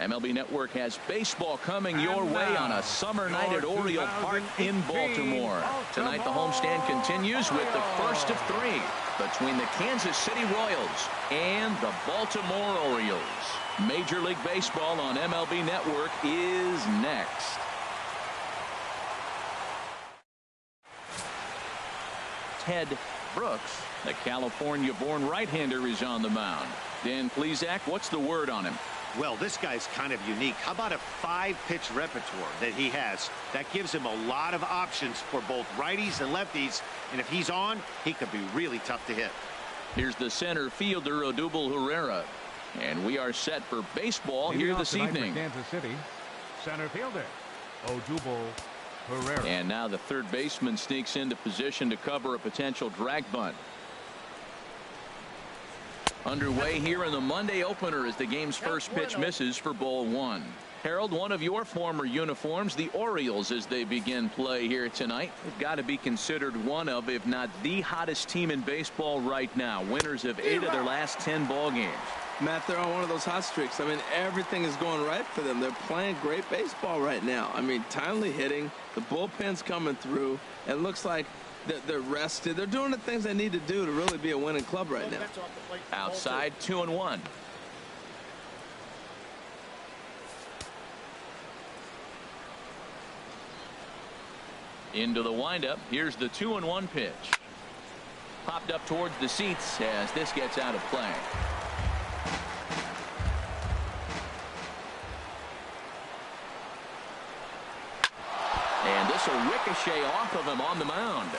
MLB Network has baseball coming your way on a summer night at Oriole Park in Baltimore. Tonight the homestand continues with the first of three between the Kansas City Royals and the Baltimore Orioles. Major League Baseball on MLB Network is next. Ted Brooks, the California-born right-hander, is on the mound. Dan Plesac, what's the word on him? Well, this guy's kind of unique. How about a 5-pitch repertoire that he has? That gives him a lot of options for both righties and lefties. And if he's on, he could be really tough to hit. Here's the center fielder, Odubel Herrera. And we are set for baseball here this evening. Kansas City, center fielder, Odubel Herrera. And now the third baseman sneaks into position to cover a potential drag bunt. Underway here in the Monday opener as the game's first pitch misses for ball one. Harold, one of your former uniforms, the Orioles, as they begin play here tonight, have got to be considered one of, if not the hottest team in baseball right now. Winners of 8 of their last 10 ball games. Matt, they're on one of those hot streaks. I mean, everything is going right for them. They're playing great baseball right now. I mean, timely hitting, the bullpen's coming through. It looks like they're rested. They're doing the things they need to do to really be a winning club right now. Outside, 2-1. Into the windup. Here's the 2-1 pitch. Popped up towards the seats as this gets out of play. And this will ricochet off of him on the mound.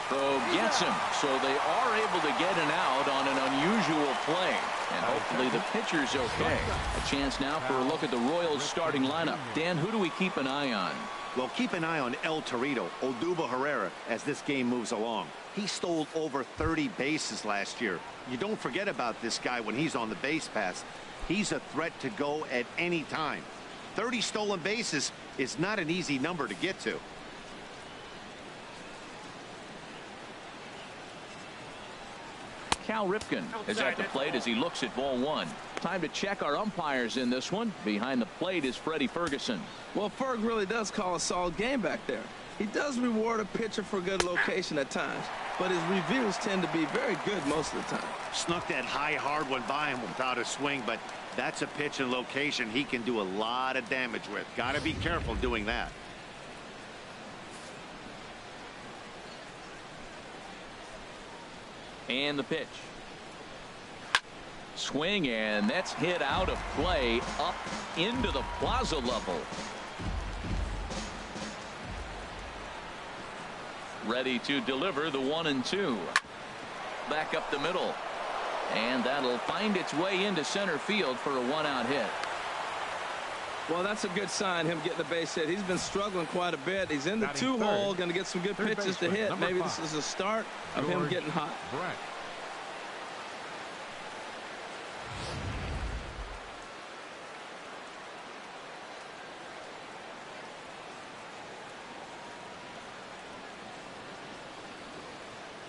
So gets him. So they are able to get an out on an unusual play. And hopefully the pitcher's okay. A chance now for a look at the Royals starting lineup. Dan, who do we keep an eye on? Well, keep an eye on El Torito, Odubel Herrera, as this game moves along. He stole over 30 bases last year. You don't forget about this guy when he's on the base paths. He's a threat to go at any time. 30 stolen bases is not an easy number to get to. Cal Ripken is at the plate as he looks at ball one. Time to check our umpires in this one. Behind the plate is Freddie Ferguson. Well, Ferg really does call a solid game back there. He does reward a pitcher for good location at times, but his reviews tend to be very good most of the time. Snuck that high hard one by him without a swing, but that's a pitch and location he can do a lot of damage with. Got to be careful doing that. And the pitch. Swing, and that's hit out of play up into the plaza level. Ready to deliver the 1-2. Back up the middle. And that'll find its way into center field for a 1-out hit. Well, that's a good sign, him getting the base hit. He's been struggling quite a bit. He's in the 2-hole, going to get some good pitches to hit. Maybe this is a start of him getting hot.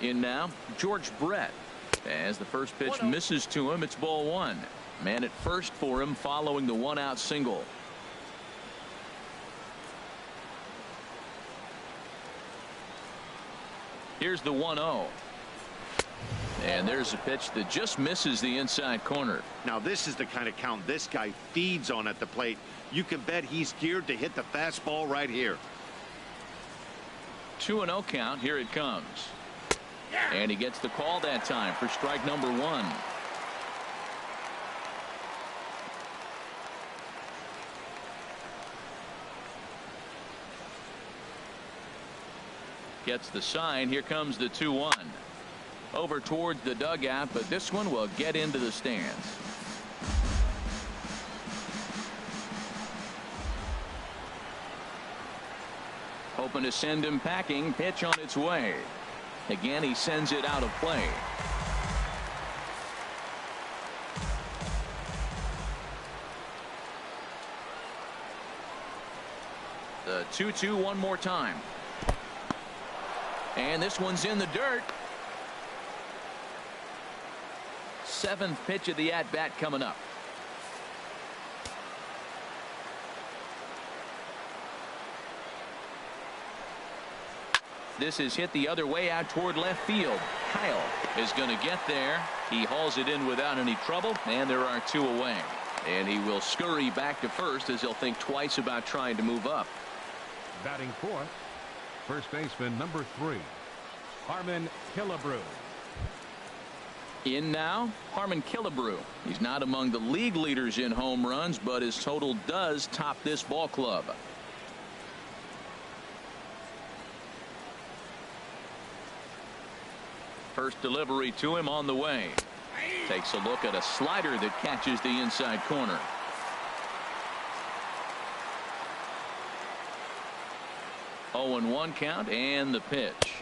In now, George Brett. As the first pitch misses to him, it's ball one. Man at first for him following the 1-out single. Here's the 1-0. And there's a pitch that just misses the inside corner. Now this is the kind of count this guy feeds on at the plate. You can bet he's geared to hit the fastball right here. 2-0 count. Here it comes. And he gets the call that time for strike number 1. Gets the sign. Here comes the 2-1. Over towards the dugout, but this one will get into the stands. Hoping to send him packing. Pitch on its way. Again, he sends it out of play. The 2-2 one more time. And this one's in the dirt. 7th pitch of the at-bat coming up. This is hit the other way out toward left field. Kyle is going to get there. He hauls it in without any trouble, and there are 2 away. And he will scurry back to first as he'll think twice about trying to move up. Batting fourth, first baseman number 3, Harmon Killebrew. In now, Harmon Killebrew. He's not among the league leaders in home runs, but his total does top this ball club. First delivery to him on the way. Takes a look at a slider that catches the inside corner. Oh, and 1 count, and the pitch.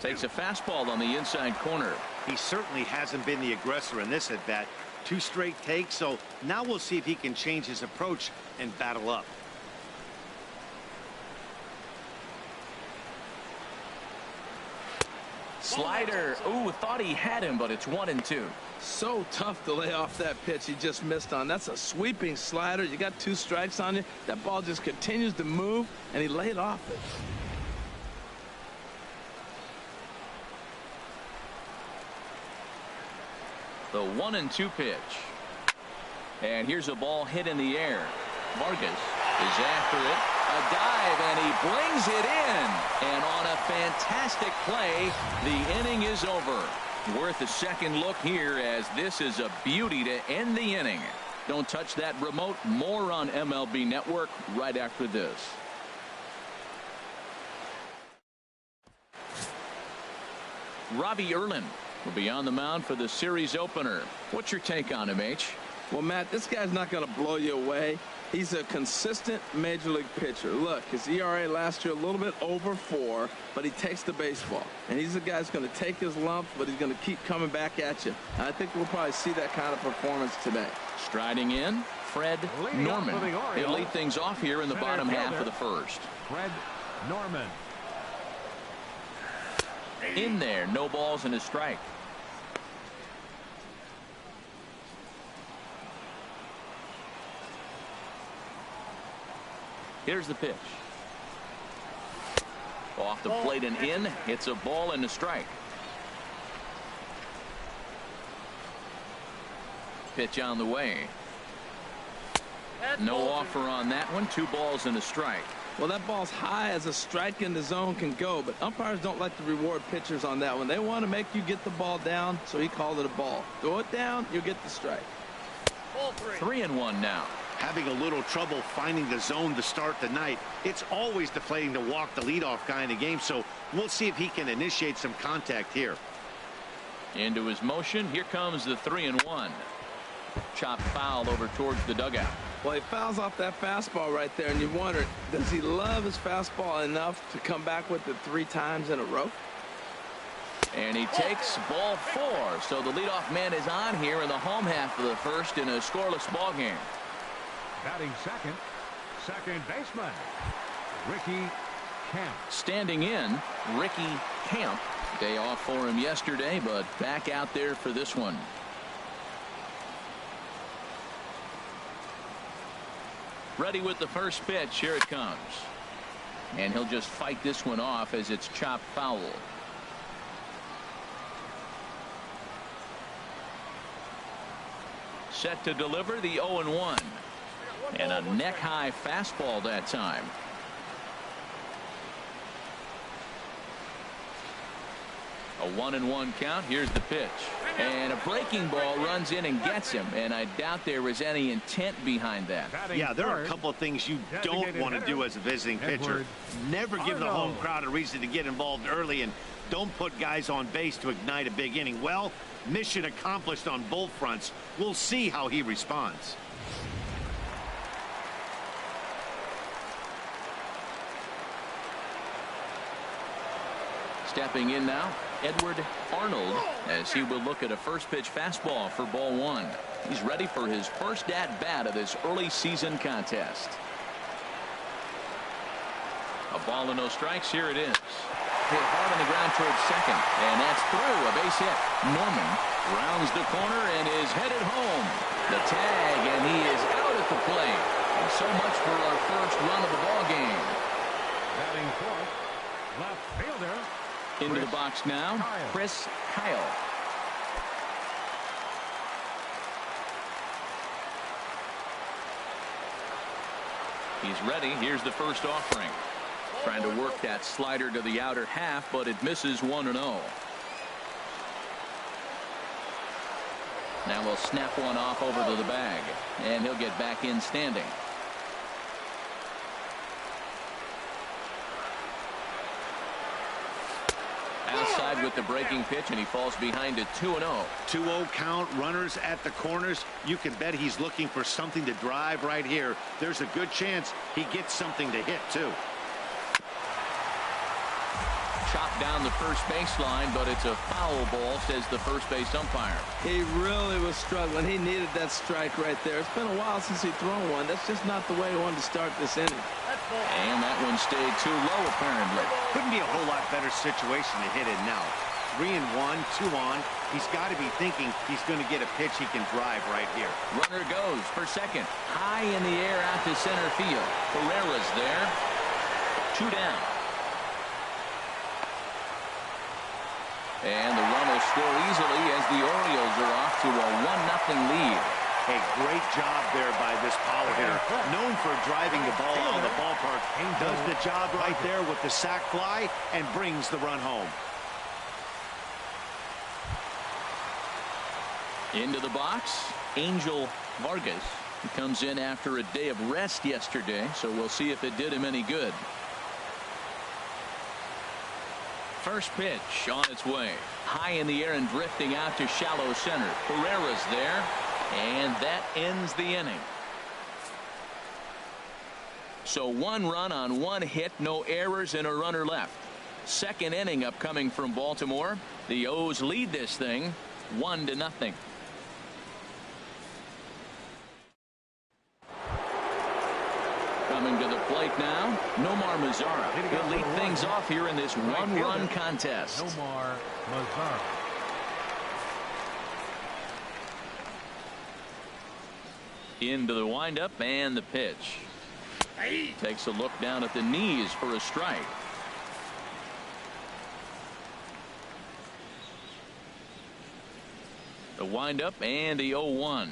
Takes a fastball on the inside corner. He certainly hasn't been the aggressor in this at bat. 2 straight takes, so now we'll see if he can change his approach and battle up. Slider. Ooh, thought he had him, but it's 1-2. So tough to lay off that pitch he just missed on. That's a sweeping slider. You got 2 strikes on you. That ball just continues to move, and he laid off it. The 1-2 pitch. And here's a ball hit in the air. Vargas is after it. A dive, and he brings it in. And on a fantastic play, the inning is over. Worth a second look here, as this is a beauty to end the inning. Don't touch that remote. More on MLB Network right after this. Robbie Erlin will be on the mound for the series opener. What's your take on him, H? Well, Matt, this guy's not going to blow you away. He's a consistent major league pitcher. Look, his ERA last year a little bit over 4, but he takes the baseball. And he's the guy that's going to take his lumps, but he's going to keep coming back at you. And I think we'll probably see that kind of performance today. Striding in, Fred Norman. He'll lead things off here in the bottom half of the first. Fred Norman. In there, no balls and a strike. Here's the pitch. Off the plate and in. It's a ball and a strike. Pitch on the way. No offer on that one. 2 balls and a strike. Well, that ball's high as a strike in the zone can go, but umpires don't like to reward pitchers on that one. They want to make you get the ball down, so he called it a ball. Throw it down, you get the strike. 3-1 now. Having a little trouble finding the zone to start the night. It's always deflating to walk the leadoff guy in the game, so we'll see if he can initiate some contact here. Into his motion. Here comes the 3-1. Chopped foul over towards the dugout. Well, he fouls off that fastball right there, and you wonder, does he love his fastball enough to come back with it 3 times in a row? And he takes ball 4. So the leadoff man is on here in the home half of the first in a scoreless ball game. Batting second, second baseman, Ricky Camp. Standing in, Ricky Camp. Day off for him yesterday, but back out there for this one. Ready with the first pitch. Here it comes. And he'll just fight this one off as it's chopped foul. Set to deliver the 0-1. And a neck-high fastball that time. A 1-1 count. Here's the pitch. And a breaking ball runs in and gets him. And I doubt there was any intent behind that. Yeah, there are a couple of things you don't want to do as a visiting pitcher. Never give the home crowd a reason to get involved early, and don't put guys on base to ignite a big inning. Well, mission accomplished on both fronts. We'll see how he responds. Stepping in now, Edward Arnold, as he will look at a first pitch fastball for ball 1. He's ready for his first at bat of this early season contest. A ball and no strikes. Here it is. Hit hard on the ground towards second, and that's through. A base hit. Norman rounds the corner and is headed home. The tag, and he is out at the plate. And so much for our first run of the ball game. Batting fourth, Left fielder. Into the box now, Kyle. Chris Kyle. He's ready. Here's the first offering. Trying to work that slider to the outer half, but it misses 1-0. Now we'll snap one off over to the bag, and he'll get back in standing. Outside with the breaking pitch, and he falls behind at 2-0. 2-0 count, runners at the corners. You can bet he's looking for something to drive right here. There's a good chance he gets something to hit, too. Chopped down the first baseline, but it's a foul ball, says the first base umpire. He really was struggling. He needed that strike right there. It's been a while since he's thrown one. That's just not the way he wanted to start this inning. And that one stayed too low, apparently. Couldn't be a whole lot better situation to hit in now. 3-1, 2 on. He's got to be thinking he's going to get a pitch he can drive right here. Runner goes for second. High in the air out to center field. Herrera's there. 2 down. And the run will score easily as the Orioles are off to a 1-0 lead. A great job there by this power hitter. Known for driving the ball out of the ballpark. Does the job right there with the sac fly and brings the run home. Into the box, Angel Vargas. He comes in after a day of rest yesterday, so we'll see if it did him any good. First pitch on its way. High in the air and drifting out to shallow center. Herrera's there, and that ends the inning. So 1 run on 1 hit, no errors, and a runner left. Second inning upcoming from Baltimore. The O's lead this thing 1-0. Coming to the plate now, Nomar Mazara. He'll lead things off here in this 1-run contest. Nomar Mazara. Into the windup and the pitch. Takes a look down at the knees for a strike. The windup and the 0-1.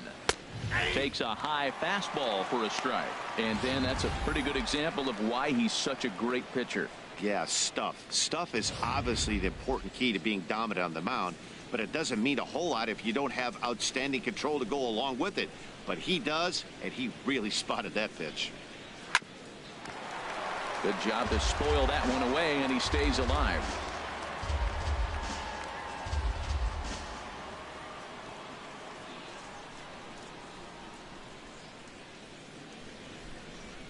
Takes a high fastball for a strike. And then that's a pretty good example of why he's such a great pitcher. Yeah, stuff. Stuff is obviously the important key to being dominant on the mound, but it doesn't mean a whole lot if you don't have outstanding control to go along with it. But he does, and he really spotted that pitch. Good job to spoil that one away, and he stays alive.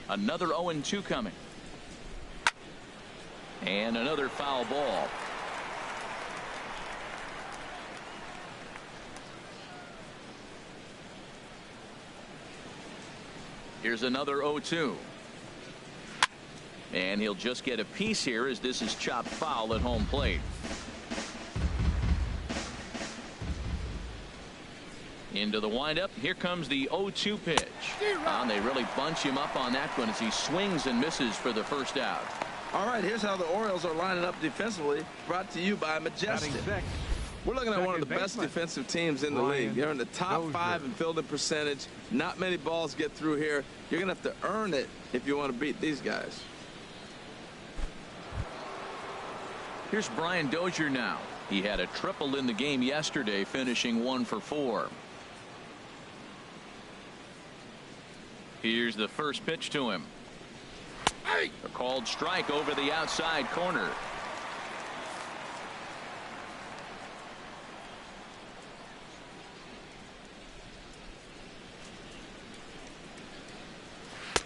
Another 0-2 coming. And another foul ball. Here's another 0-2. And he'll just get a piece here as this is chopped foul at home plate. Into the windup. Here comes the 0-2 pitch. And they really bunch him up on that one as he swings and misses for the first out. All right, here's how the Orioles are lining up defensively, brought to you by Majestic. We're looking at one of the best defensive teams in the league. They're in the top 5 in fielding percentage. Not many balls get through here. You're going to have to earn it if you want to beat these guys. Here's Brian Dozier now. He had a triple in the game yesterday, finishing 1 for 4. Here's the first pitch to him. A called strike over the outside corner.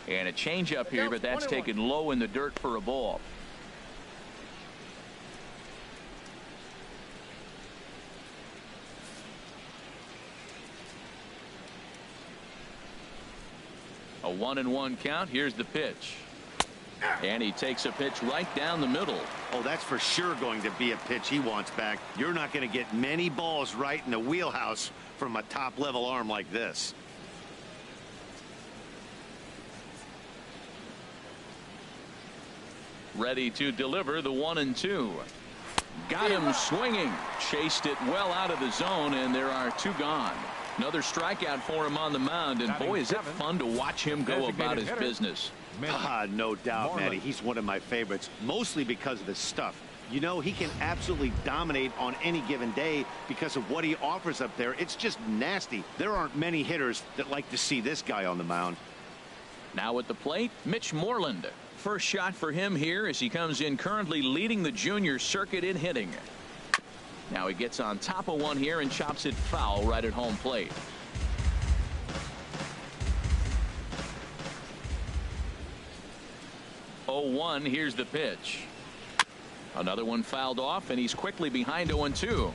And a changeup here, but that's taken low in the dirt for a ball. A 1-1 count. Here's the pitch. And he takes a pitch right down the middle. Oh, that's for sure going to be a pitch he wants back. You're not going to get many balls right in the wheelhouse from a top-level arm like this. Ready to deliver the 1-2. Got him swinging. Chased it well out of the zone, and there are 2 gone. Another strikeout for him on the mound, and boy, is it fun to watch him go about his business. No doubt, Matty. He's one of my favorites, mostly because of his stuff. You know, he can absolutely dominate on any given day because of what he offers up there. It's just nasty. There aren't many hitters that like to see this guy on the mound. Now at the plate, Mitch Moreland. First shot for him here as he comes in currently leading the junior circuit in hitting. Now he gets on top of one here and chops it foul right at home plate. Oh, 1. Here's the pitch. Another one fouled off, and he's quickly behind 0-2.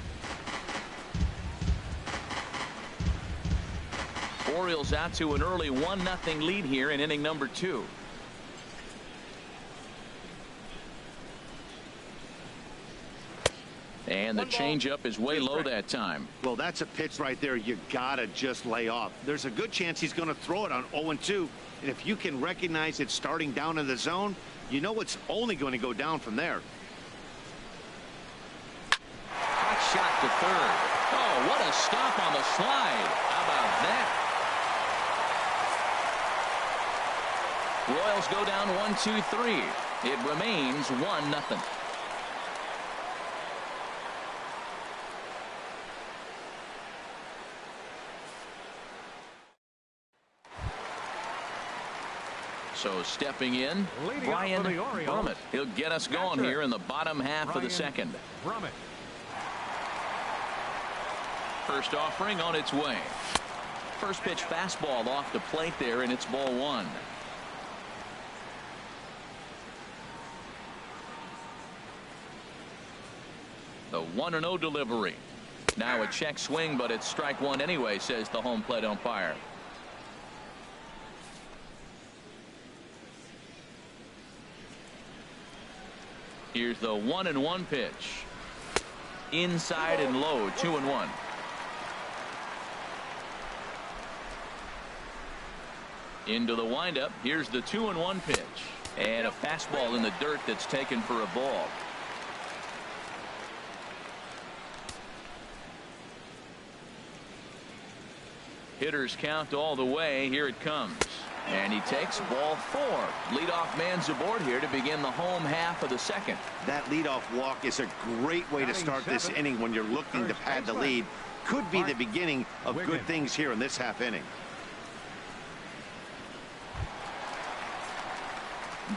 Orioles out to an early 1-0 lead here in inning number 2. And the changeup is way low that time. Well, that's a pitch right there you gotta just lay off. There's a good chance he's going to throw it on 0-2. And if you can recognize it starting down in the zone, you know it's only going to go down from there. Hot shot to third. Oh, what a stop on the slide. How about that? Royals go down 1-2-3. It remains 1-0. So stepping in, Brian Brummett. He'll get us going here in the bottom half of the second. First offering on its way. First pitch fastball off the plate there, and it's ball 1. The 1-0 delivery. Now a check swing, but it's strike 1 anyway, says the home plate umpire. Here's the 1-1 pitch. Inside and low, 2-1. Into the windup. Here's the 2-1 pitch. And a fastball in the dirt that's taken for a ball. Hitters count all the way. Here it comes. And he takes ball 4. Leadoff man's aboard here to begin the home half of the second. That leadoff walk is a great way to start this inning when you're looking to pad the lead. Could be the beginning of good things here in this half inning.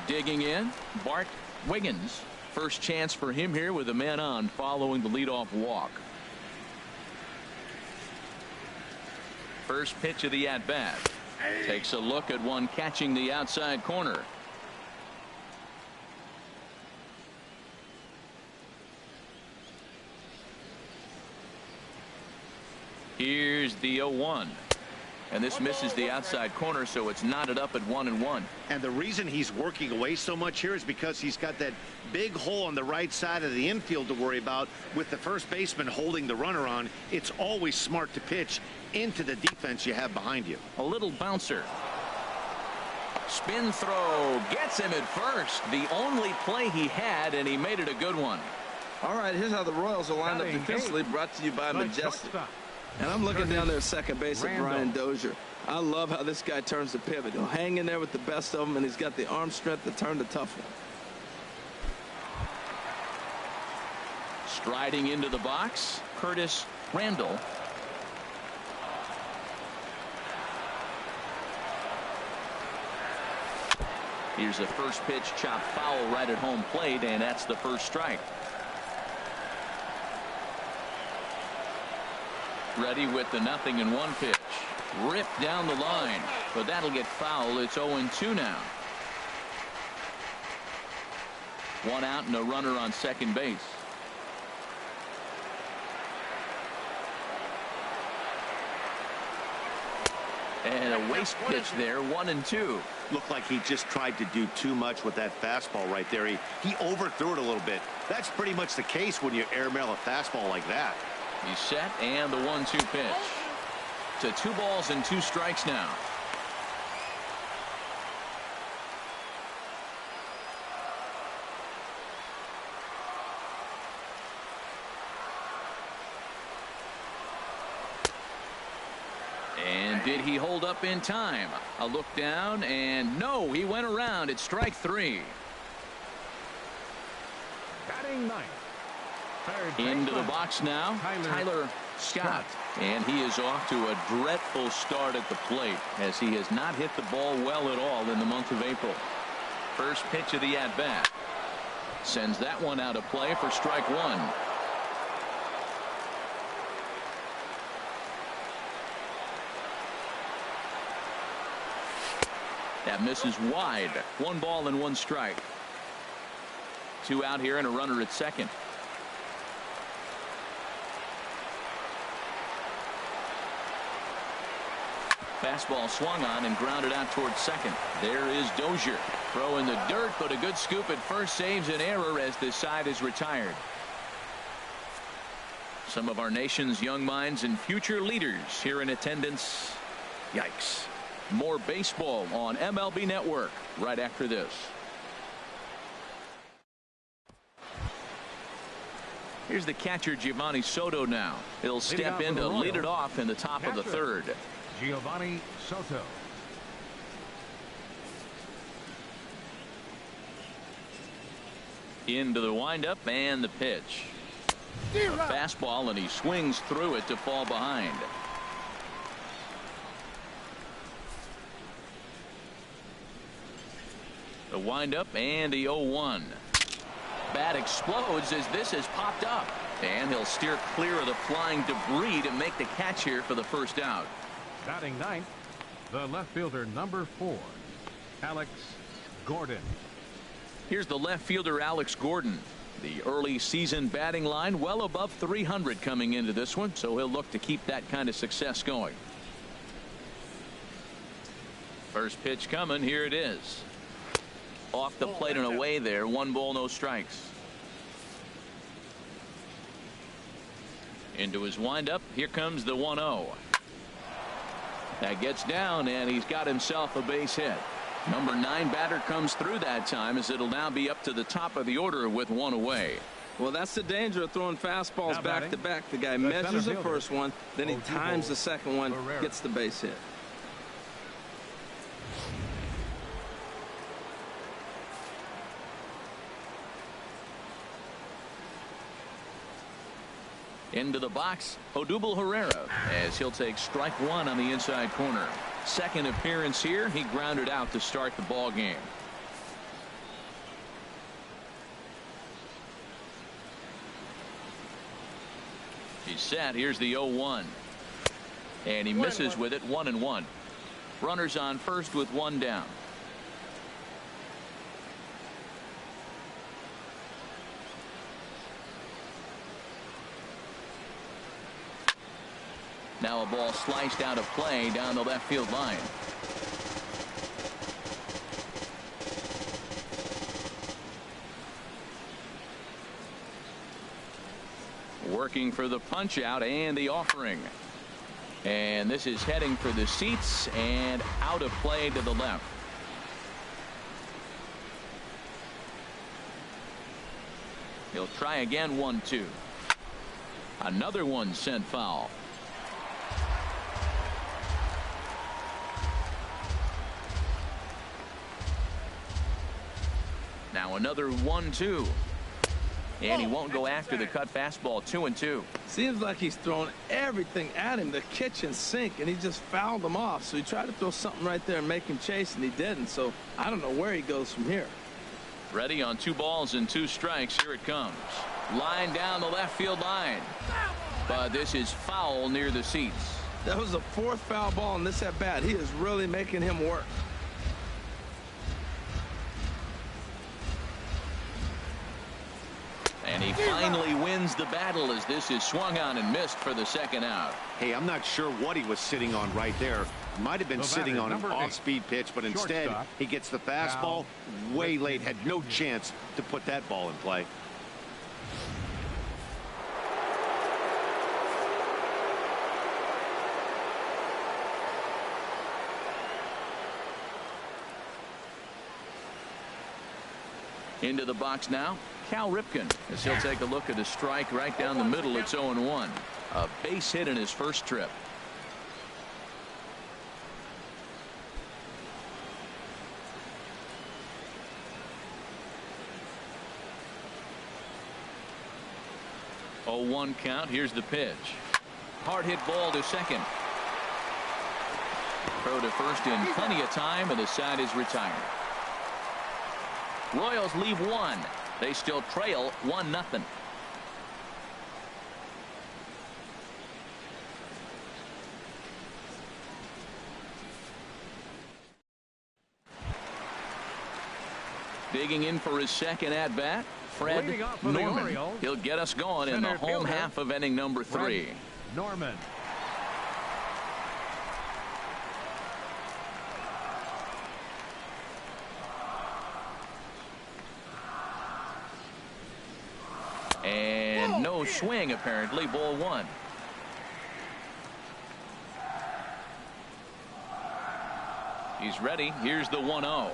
Digging in, Bart Wiggins. First chance for him here with a man on following the leadoff walk. First pitch of the at-bat. Takes a look at one catching the outside corner. Here's the 0-1. And this misses the outside corner, so it's knotted up at 1-1. And the reason he's working away so much here is because he's got that big hole on the right side of the infield to worry about. With the first baseman holding the runner on, it's always smart to pitch into the defense you have behind you. A little bouncer. Spin throw gets him at first. The only play he had, and he made it a good one. All right, here's how the Royals are lined up defensively, brought to you by Majestic. And I'm looking down there at second base at Brian Dozier. I love how this guy turns the pivot. He'll hang in there with the best of them, and he's got the arm strength to turn the tough one. Striding into the box, Curtis Randall. Here's a first pitch chop foul right at home plate, and that's the first strike. Ready with the 0-1 pitch. Ripped down the line, but that'll get foul. It's 0-2 now. One out and a runner on second base. And a waste pitch there, 1-2. Looked like he just tried to do too much with that fastball right there. He overthrew it a little bit. That's pretty much the case when you airmail a fastball like that. He's set, and the 1-2 pitch. To 2 balls and 2 strikes now. And did he hold up in time? A look down, and no, he went around. It's strike three. Batting ninth. Into the box now, Tyler Scott. And he is off to a dreadful start at the plate, as he has not hit the ball well at all in the month of April. First pitch of the at-bat. Sends that one out of play for strike one. That misses wide. 1 ball and 1 strike. 2 out here and a runner at second. Fastball swung on and grounded out towards second. There is Dozier. Throw in the dirt, but a good scoop at first saves an error as this side is retired. Some of our nation's young minds and future leaders here in attendance. Yikes. More baseball on MLB Network right after this. Here's the catcher, Giovanni Soto now. He'll step in to lead it off in the top of the third. Giovanni Soto. Into the windup and the pitch. A fastball, and he swings through it to fall behind. The windup and the 0-1. Bat explodes as this has popped up. And he'll steer clear of the flying debris to make the catch here for the first out. Batting ninth, the left fielder, number 4, Alex Gordon. Here's the left fielder, Alex Gordon. The early season batting line well above 300 coming into this one, so he'll look to keep that kind of success going. First pitch coming. Here it is. Off the plate and away there. 1 ball, no strikes. Into his windup. Here comes the 1-0. That gets down, and he's got himself a base hit. Number 9 batter comes through that time, as it'll now be up to the top of the order with 1 away. Well, that's the danger of throwing fastballs back to back. The guy measures the first one, then he times the second one, gets the base hit. Into the box, Odubel Herrera, as he'll take strike 1 on the inside corner. Second appearance here. He grounded out to start the ball game. He's set. Here's the 0-1. And he misses with it. 1-1. Runners on first with 1 down. Now a ball sliced out of play down the left field line. Working for the punch out and the offering. And this is heading for the seats and out of play to the left. He'll try again. 1-2. Another one sent foul. Now another 1-2. And he won't go after the cut fastball. 2-2. Seems like he's throwing everything at him, the kitchen sink, and he just fouled them off. So he tried to throw something right there and make him chase, and he didn't. So I don't know where he goes from here. Ready on 2 balls and 2 strikes. Here it comes. Line down the left field line. But this is foul near the seats. That was the 4th foul ball in this at bat. He is really making him work. And he finally wins the battle as this is swung on and missed for the second out. Hey, I'm not sure what he was sitting on right there. Might have been sitting on an off-speed pitch, but instead he gets the fastball way late. Had no chance to put that ball in play. Into the box now, Cal Ripken, as he'll take a look at a strike right down the middle. It's 0-1. A base hit in his first trip. 0-1 count. Here's the pitch. Hard hit ball to second. Throw to first in plenty of time, and the side is retired. Royals leave one. They still trail 1-0. Digging in for his second at bat, Fred Norman. He'll get us going in the home half of inning number 3. Norman. And no swing, apparently. Ball 1. He's ready. Here's the 1-0.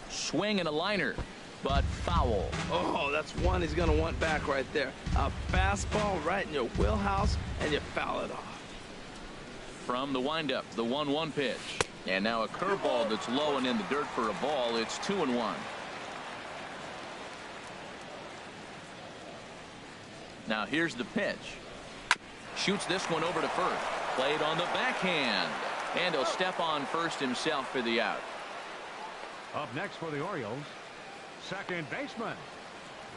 Swing and a liner, but foul. Oh, that's one he's going to want back right there. A fastball right in your wheelhouse, and you foul it off. From the windup, the 1-1 pitch. And now a curveball that's low and in the dirt for a ball. It's 2-1. Now here's the pitch. Shoots this one over to first. Played on the backhand. And he'll step on first himself for the out. Up next for the Orioles, second baseman,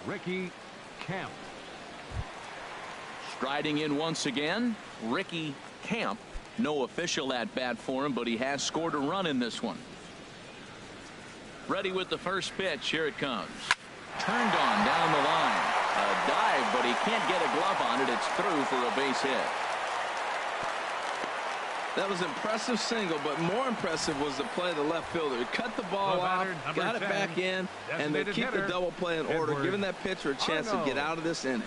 Ricky Camp. Striding in once again, Ricky Camp. No official at bat for him, but he has scored a run in this one. Ready with the first pitch. Here it comes. Turned on down the line. A dive, but he can't get a glove on it. It's through for a base hit. That was impressive single, but more impressive was the play of the left fielder. He cut the ball off, got it back in, and they keep the double play in order, giving that pitcher a chance to get out of this inning.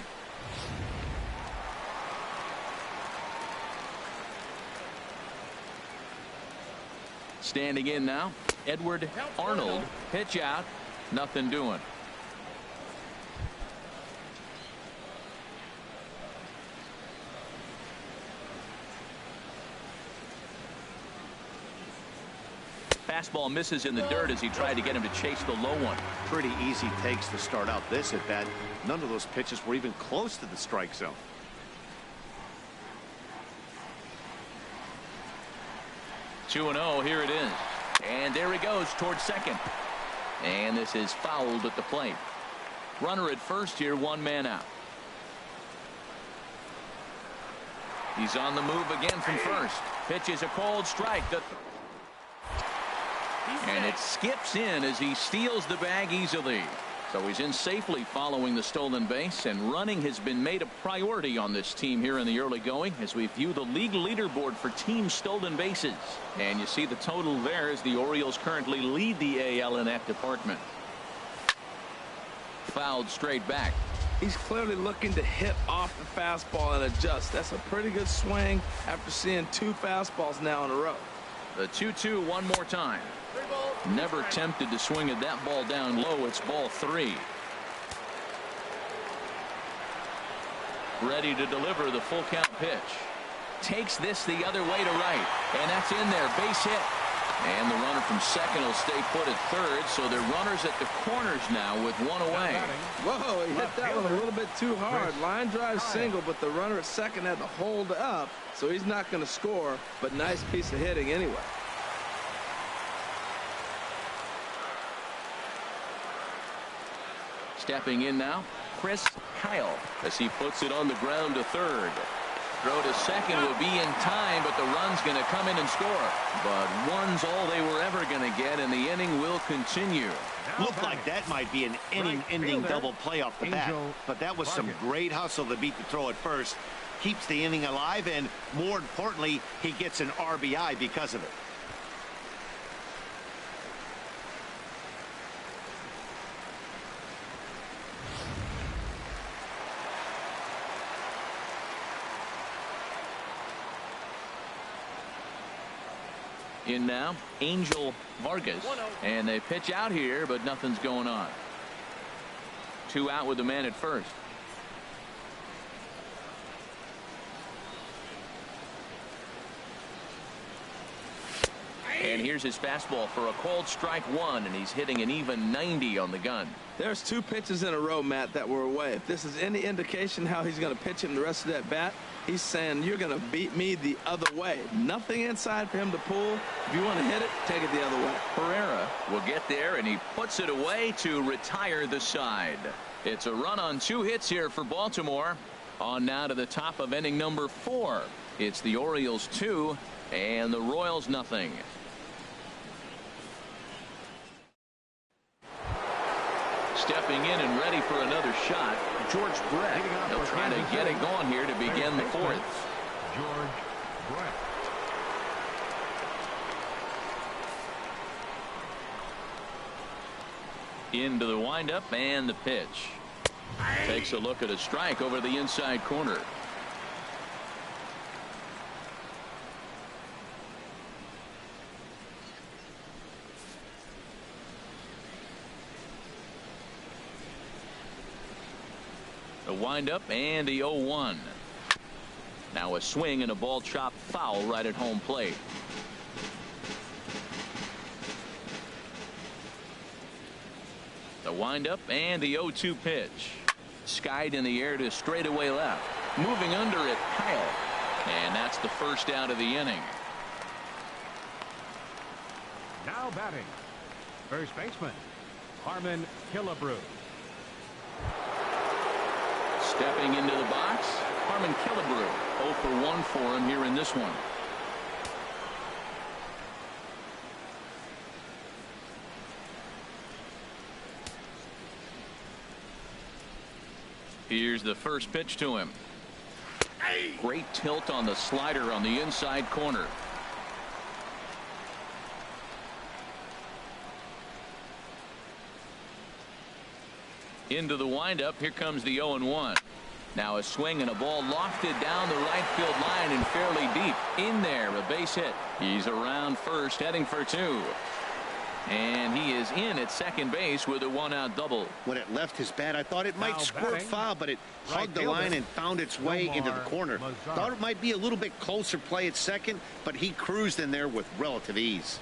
Standing in now, Edward Arnold. Pitch out, nothing doing. Fastball misses in the dirt as he tried to get him to chase the low one. Pretty easy takes to start out this at bat. None of those pitches were even close to the strike zone. Two and 0. Here it is. And there he goes towards second. And this is fouled at the plate. Runner at first here, one man out. He's on the move again from first. Pitch is a cold strike. And it skips in as he steals the bag easily. So he's in safely following the stolen base, and running has been made a priority on this team here in the early going as we view the league leaderboard for team stolen bases. And you see the total there as the Orioles currently lead the AL in that department. Fouled straight back. He's clearly looking to hit off the fastball and adjust. That's a pretty good swing after seeing 2 fastballs now in a row. The 2-2 one more time. Never tempted to swing at that ball down low. It's ball 3. Ready to deliver the full count pitch. Takes this the other way to right. And that's in there. Base hit. And the runner from second will stay put at third. So they're runners at the corners now with one away. Whoa, he hit that one a little bit too hard. Line drive single, but the runner at second had to hold up. So he's not going to score, but nice piece of hitting anyway. Stepping in now, Chris Kyle, as he puts it on the ground to third. Throw to second will be in time, but the run's going to come in and score. But one's all they were ever going to get, and the inning will continue. Looked like that might be an inning-ending double play off the bat, but that was some great hustle to beat the throw at first. Keeps the inning alive, and more importantly, he gets an RBI because of it. In now, Angel Vargas. And they pitch out here, but nothing's going on. 2 out with the man at first. And here's his fastball for a called strike one, and he's hitting an even 90 on the gun. There's 2 pitches in a row, Matt, that were away. If this is any indication how he's going to pitch him the rest of that bat, he's saying you're going to beat me the other way. Nothing inside for him to pull. If you want to hit it, take it the other way. Herrera will get there, and he puts it away to retire the side. It's a run on 2 hits here for Baltimore. On now to the top of inning number 4. It's the Orioles 2 and the Royals nothing. Stepping in and ready for another shot, George Brett. They'll try to get it going here to begin the 4th. George Brett. Into the windup and the pitch. Takes a look at a strike over the inside corner. A windup and the 0-1. Now a swing and a ball chopped foul right at home plate. The windup and the 0-2 pitch. Skied in the air to straightaway left. Moving under it, Kyle. And that's the first out of the inning. Now batting, first baseman, Harmon Killebrew. Stepping into the box, Harmon Killebrew. 0 for 1 for him here in this one. Here's the first pitch to him. Great tilt on the slider on the inside corner. Into the windup. Here comes the 0-1. Now a swing and a ball lofted down the right field line and fairly deep. In there, a base hit. He's around first, heading for 2. And he is in at second base with a 1-out double. When it left his bat, I thought it might Now squirt batting, foul, but it right hugged the fielder, line and found its way into the corner. Mazar. Thought it might be a little bit closer play at second, but he cruised in there with relative ease.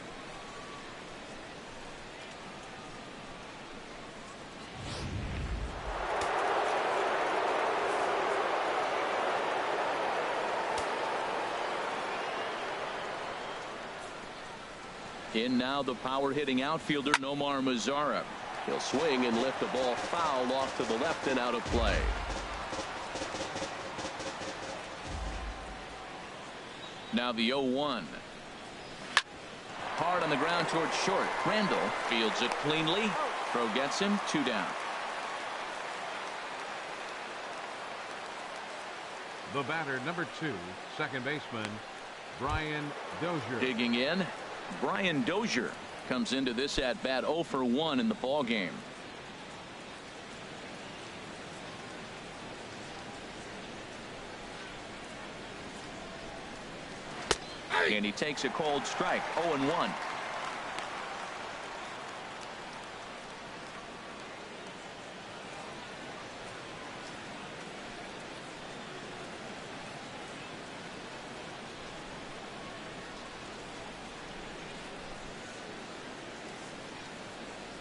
In now the power hitting outfielder Nomar Mazara. He'll swing and lift the ball foul off to the left and out of play. Now the 0-1. Hard on the ground towards short. Randall fields it cleanly. Throw gets him. 2 down. The batter, number 2, second baseman, Brian Dozier. Digging in, Brian Dozier comes into this at bat 0 for 1 in the ball game. And he takes a cold strike. 0-1.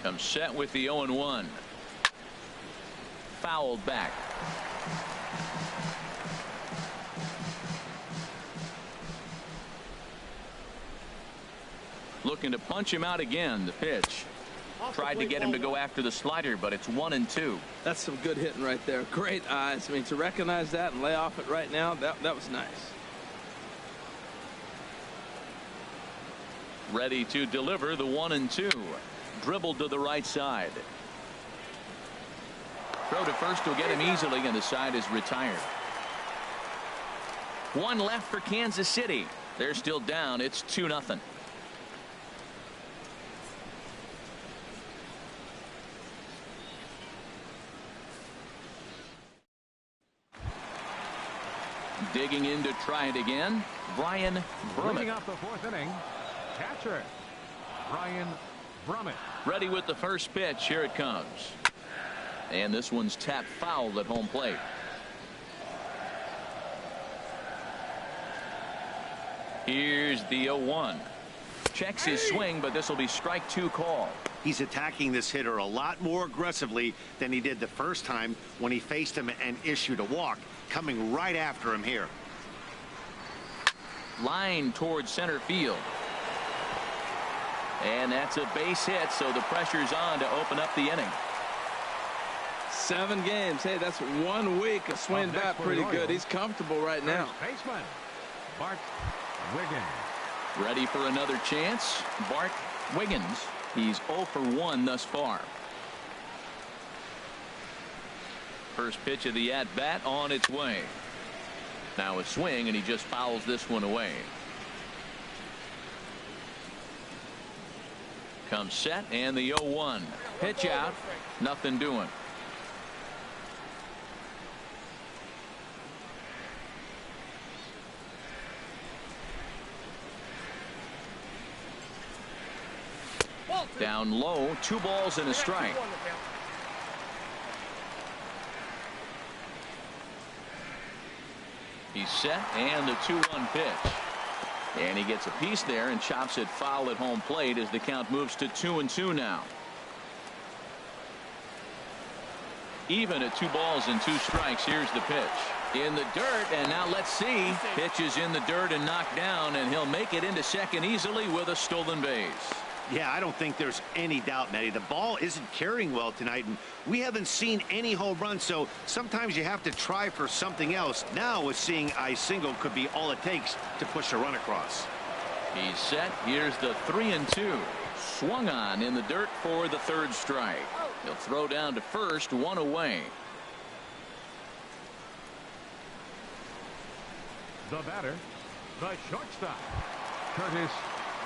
Comes set with the 0-1. Fouled back. Looking to punch him out again. The pitch. Tried to get him to go after the slider, but it's 1-2. That's some good hitting right there. Great eyes. I mean, to recognize that and lay off it right now, that was nice. Ready to deliver the 1-2. Dribbled to the right side. Throw to first will get him easily, and the side is retired. 1 left for Kansas City. They're still down. It's 2-0. Digging in to try it again, Brian Bringing Brummett. up the 4th inning, catcher Brian Brummett. Ready with the first pitch. Here it comes. And this one's tapped foul at home plate. Here's the 0-1. checks his swing, but this will be strike 2 call. He's attacking this hitter a lot more aggressively than he did the first time when he faced him and issued a walk, coming right after him here. Line towards center field. And that's a base hit, so the pressure's on to open up the inning. 7 games. Hey, that's 1 week of swing bat pretty good. He's comfortable right now. Baseman, Bart Wiggins. Ready for another chance. Bart Wiggins. He's 0 for 1 thus far. First pitch of the at-bat on its way. Now a swing, and he just fouls this one away. Comes set, and the 0-1. Pitch out. Nothing doing. Down low, 2 balls and a strike. He's set, and the 2-1 pitch. And he gets a piece there and chops it foul at home plate as the count moves to 2-2 now. Even at 2 balls and 2 strikes. Here's the pitch. In the dirt, and now let's see. Pitch is in the dirt and knocked down, and he'll make it into second easily with a stolen base. Yeah, I don't think there's any doubt, Matty. The ball isn't carrying well tonight, and we haven't seen any home runs, so sometimes you have to try for something else. Now, with seeing a single could be all it takes to push a run across. He's set. Here's the 3-2. Swung on in the dirt for the 3rd strike. He'll throw down to first, 1 away. The batter, the shortstop, Curtis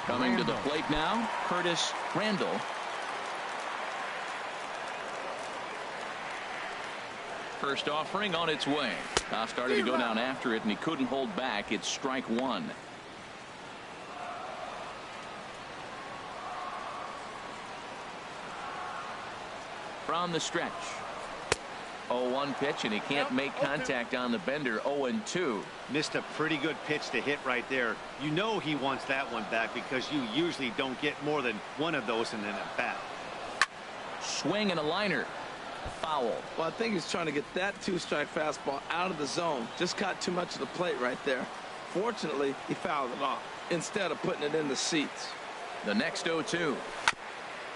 Coming Randall. to the plate now, Curtis Randall. First offering on its way. Now started to go down after it, and he couldn't hold back. It's strike 1. From the stretch. 0-1 pitch, and he can't make contact on the bender. 0-2. Missed a pretty good pitch to hit right there. You know he wants that one back because you usually don't get more than one of those in an at-bat. Swing and a liner. Foul. Well, I think he's trying to get that 2-strike fastball out of the zone. Just caught too much of the plate right there. Fortunately, he fouled it off instead of putting it in the seats. The next 0-2.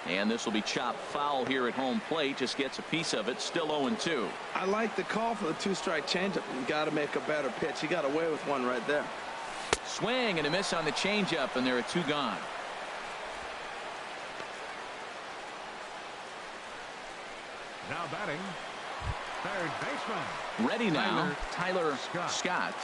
And this will be chopped foul here at home plate. Just gets a piece of it. Still 0-2. I like the call for the 2-strike changeup. You got to make a better pitch. He got away with one right there. Swing and a miss on the changeup, and there are 2 gone. Now batting, 3rd baseman. Ready now, Tyler Scott.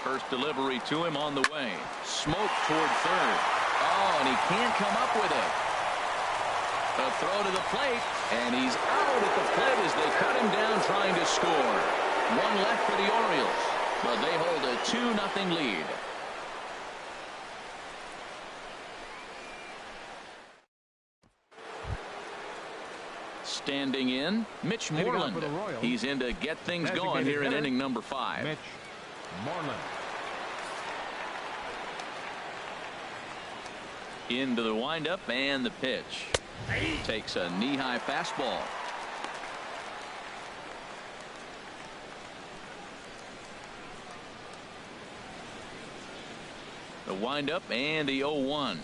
First delivery to him on the way. Smoke toward 3rd. Oh, and he can't come up with it. A throw to the plate, and he's out at the plate as they cut him down trying to score. 1 left for the Orioles, but they hold a 2-0 lead. Standing in, Mitch Moreland. He's in to get things going here in inning number 5. Mitch Moreland. Into the windup, and the pitch. Takes a knee-high fastball. The windup and the 0-1.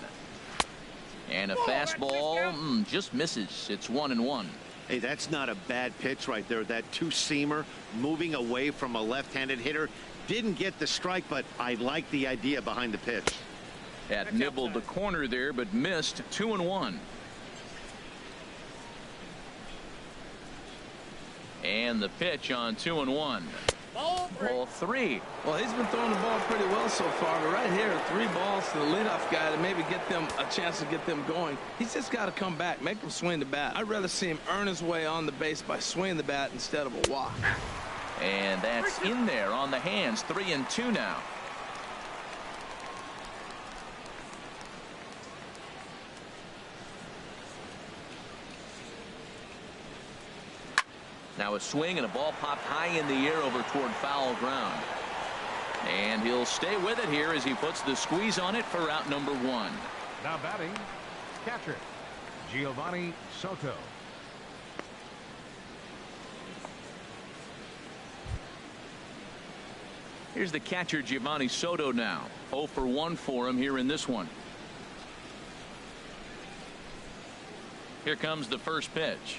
And a fastball just misses. It's 1-1. Hey, that's not a bad pitch right there. That 2-seamer moving away from a left-handed hitter. Didn't get the strike, but I like the idea behind the pitch. That nibbled the corner there, but missed. 2-1. And the pitch on 2-1. Ball 3. Well, he's been throwing the ball pretty well so far, but right here, 3 balls to the leadoff guy to maybe get them a chance to get them going. He's just got to come back, make him swing the bat. I'd rather see him earn his way on the base by swinging the bat instead of a walk. And that's in there on the hands. 3-2 now. Now a swing, and a ball popped high in the air over toward foul ground. And he'll stay with it here as he puts the squeeze on it for out number 1. Now batting, catcher, Giovanni Soto. Here's the catcher, Giovanni Soto now. 0 for 1 for him here in this one. Here comes the first pitch.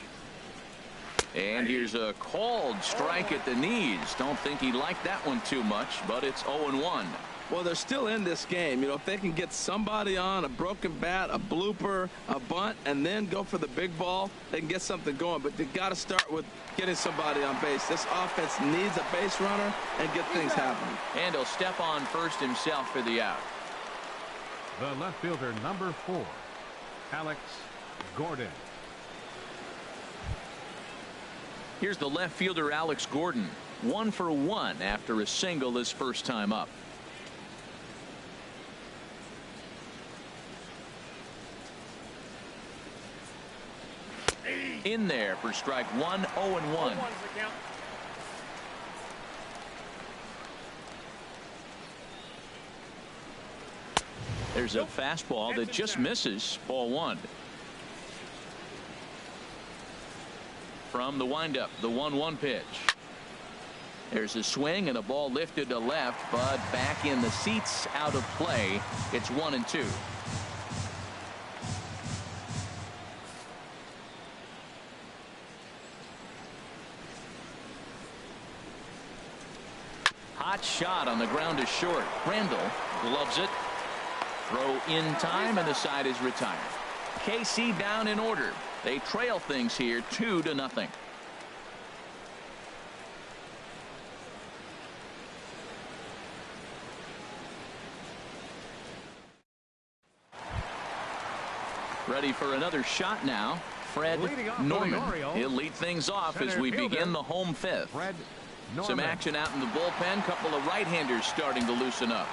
And here's a called strike at the knees. Don't think he liked that one too much, but it's 0-1. Well, they're still in this game. You know, if they can get somebody on, a broken bat, a blooper, a bunt, and then go for the big ball, they can get something going. But they got to start with getting somebody on base. This offense needs a base runner and get things happening. And he'll step on first himself for the out. The left fielder, number 4, Alex Gordon. Here's the left fielder, Alex Gordon. 1 for 1 after a single his first time up. In there for strike 1, 0-1. There's a fastball that just misses. Ball 1. From the windup, the 1-1 pitch. There's a swing and a ball lifted to left, but back in the seats, out of play. It's 1-2. Hot shot on the ground is short. Randall gloves it. Throw in time, and the side is retired. KC down in order. They trail things here 2-0. Ready for another shot now. Fred Norman. He'll lead things off as we begin the home 5th. Some action out in the bullpen. Couple of right-handers starting to loosen up.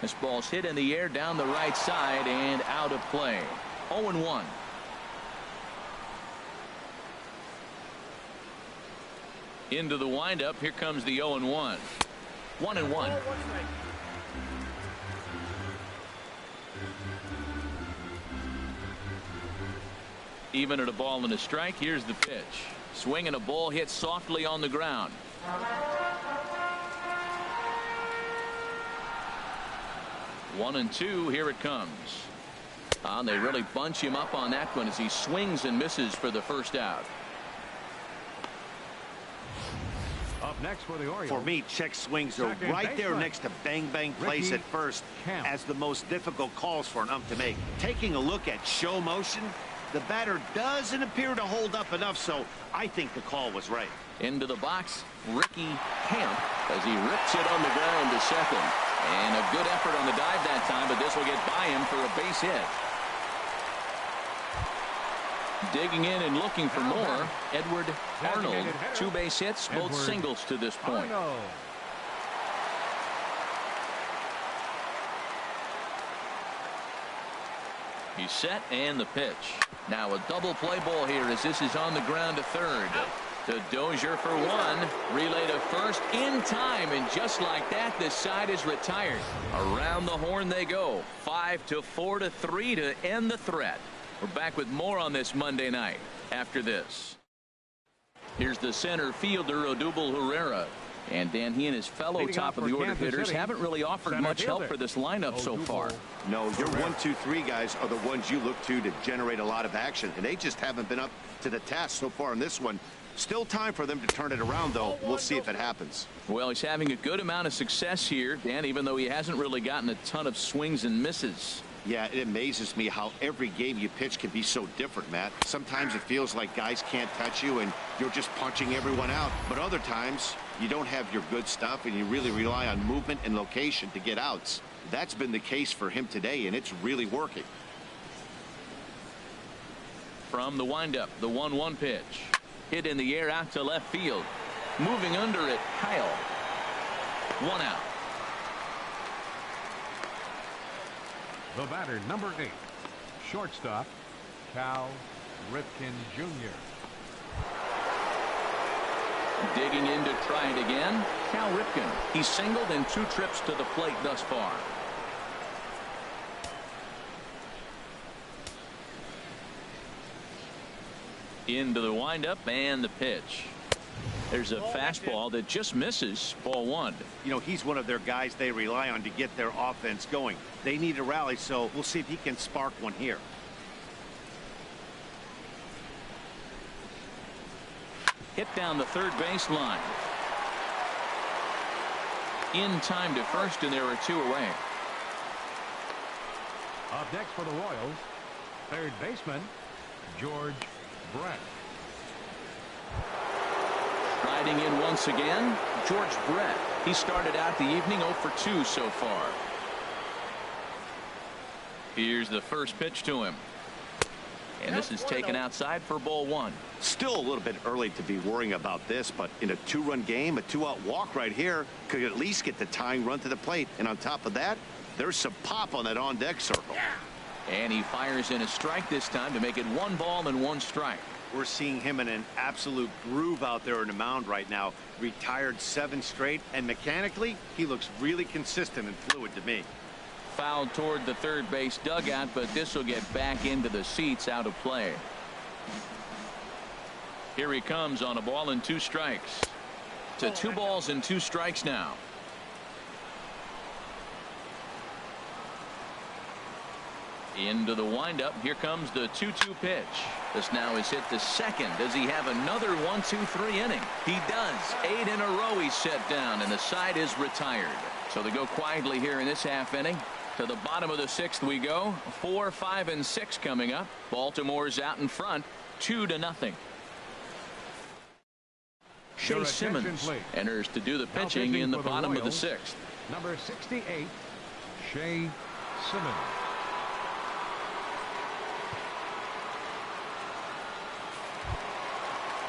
This ball's hit in the air down the right side and out of play. 0-1. Into the windup. Here comes the 0-1. 1-1. Even at a ball and a strike. Here's the pitch. Swing and a ball hit softly on the ground. 1-2. Here it comes. They really bunch him up on that one as he swings and misses for the first out. Up next for the Orioles. For me, check swings are right there next to bang plays at first as the most difficult calls for an ump to make. Taking a look at show motion, the batter doesn't appear to hold up enough, so I think the call was right. Into the box, Ricky Camp as he rips it on the ground to second. And a good effort on the dive that time, but this will get by him for a base hit. Digging in and looking for more, Edward Arnold. 2 base hits, both singles to this point. He's set, and the pitch. Now a double play ball here as this is on the ground to third. To Dozier for 1. Relay to first in time, and just like that, this side is retired. Around the horn they go. 5-4-3 to end the threat. We're back with more on this Monday night after this. Here's the center fielder, Odubel Herrera. And Dan, he and his fellow top of the order hitters haven't really offered much help for this lineup so far. No, your 1, 2, 3 guys are the ones you look to generate a lot of action, and they just haven't been up to the task so far in this one. Still time for them to turn it around, though. We'll see if it happens. Well, he's having a good amount of success here, Dan, even though he hasn't really gotten a ton of swings and misses. Yeah, it amazes me how every game you pitch can be so different, Matt. Sometimes it feels like guys can't touch you and you're just punching everyone out. But other times you don't have your good stuff and you really rely on movement and location to get outs. That's been the case for him today, and it's really working. From the windup, the 1-1 pitch. Hit in the air out to left field. Moving under it, Kyle. 1 out. The batter, number 8, shortstop, Cal Ripken Jr. Digging in to try it again, Cal Ripken. He's singled in 2 trips to the plate thus far. Into the windup and the pitch. There's a fastball that just misses. Ball 1. You know, he's one of their guys they rely on to get their offense going. They need a rally, so we'll see if he can spark one here. Hit down the third base line. In time to first, and there are 2 away. Up next for the Royals, third baseman George Brett. Riding in once again, George Brett. He started out the evening 0 for 2 so far. Here's the first pitch to him. And this is taken outside for ball 1. Still a little bit early to be worrying about this, but in a 2-run game, a 2-out walk right here could at least get the tying run to the plate. And on top of that, there's some pop on that on-deck circle. And he fires in a strike this time to make it 1 ball and 1 strike. We're seeing him in an absolute groove out there in the mound right now. Retired 7 straight, and mechanically, he looks really consistent and fluid to me. Fouled toward the third base dugout, but this will get back into the seats, out of play. Here he comes on a ball and 2 strikes. To 2 balls and 2 strikes now. Into the windup. Here comes the 2-2 pitch. This now is hit to second. Does he have another 1-2-3 inning? He does. 8 in a row he's set down, and the side is retired. So they go quietly here in this half inning. To the bottom of the 6th we go. 4, 5, and 6 coming up. Baltimore's out in front, 2-0. Shea Simmons enters to do the pitching in the bottom of the 6th. Number 68, Shea Simmons.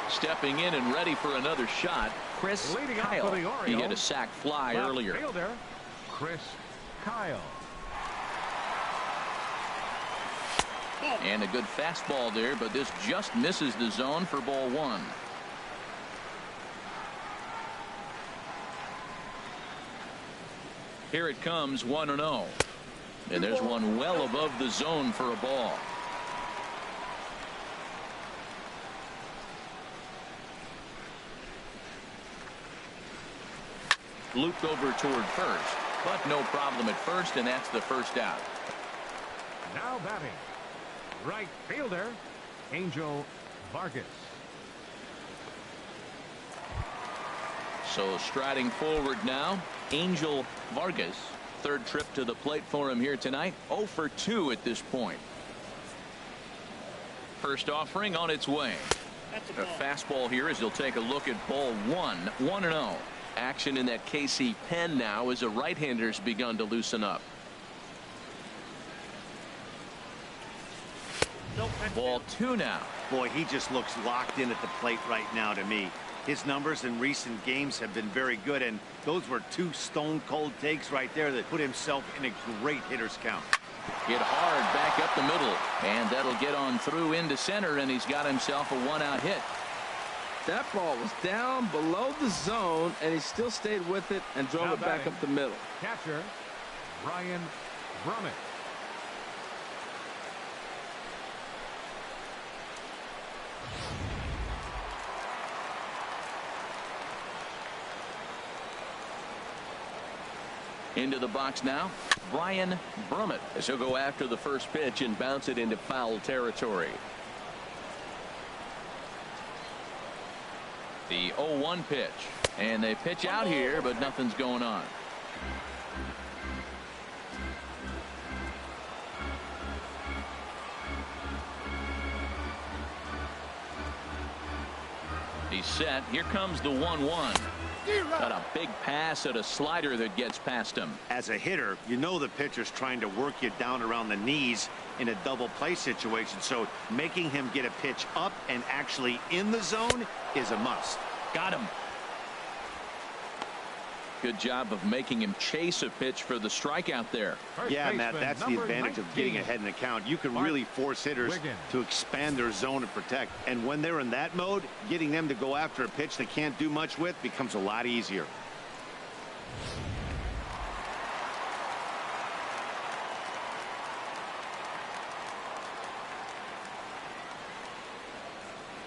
Stepping in and ready for another shot, Chris Kyle. He hit a sac fly earlier. Fielder, Chris Kyle. And a good fastball there, but this just misses the zone for ball 1. Here it comes, 1-0. And there's one well above the zone for a ball. Looped over toward first, but no problem at first, and that's the first out. Now batting, right fielder, Angel Vargas. So striding forward now, Angel Vargas. Third trip to the plate for him here tonight. 0 for 2 at this point. First offering on its way. A fastball here as he'll take a look at ball 1. 1-0. Action in that KC pen now as a right-hander's begun to loosen up. Ball 2 now. Boy, he just looks locked in at the plate right now to me. His numbers in recent games have been very good, and those were 2 stone-cold takes right there that put himself in a great hitter's count. Hit hard back up the middle, and that'll get on through into center, and he's got himself a 1-out hit. That ball was down below the zone, and he still stayed with it and drove it back up the middle. Catcher, Ryan Brummett. Into the box now, Brian Brummett, as he'll go after the first pitch and bounce it into foul territory. The 0-1 pitch, and they pitch out here, but nothing's going on. He's set. Here comes the 1-1. Got a big pass at a slider that gets past him. As a hitter, you know the pitcher's trying to work you down around the knees in a double play situation, so making him get a pitch up and actually in the zone is a must. Got him. Good job of making him chase a pitch for the strikeout there. Yeah, Matt, that's the advantage of getting ahead in the count. You can really force hitters to expand their zone and protect. And when they're in that mode, getting them to go after a pitch they can't do much with becomes a lot easier.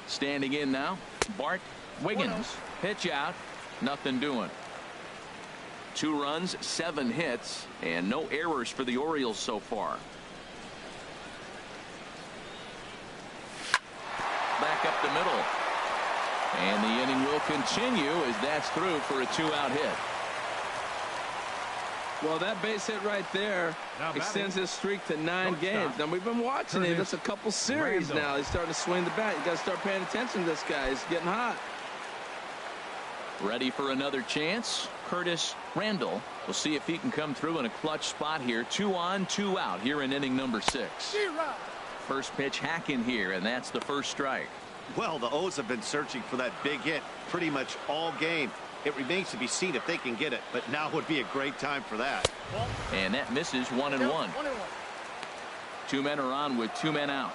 Standing in now, Bart Wiggins. Pitch out, nothing doing. 2 runs, 7 hits, and no errors for the Orioles so far. Back up the middle. And the inning will continue as that's through for a 2-out hit. Well, that base hit right there extends his streak to 9 games. Now, we've been watching him. That's a couple series now. He's starting to swing the bat. You got to start paying attention to this guy. He's getting hot. Ready for another chance. Curtis Randall. We'll see if he can come through in a clutch spot here. 2 on, 2 out here in inning number 6. First pitch hacking here, and that's the first strike. Well, the O's have been searching for that big hit pretty much all game. It remains to be seen if they can get it, but now would be a great time for that. And that misses 1-1. 2 men are on with 2 men out.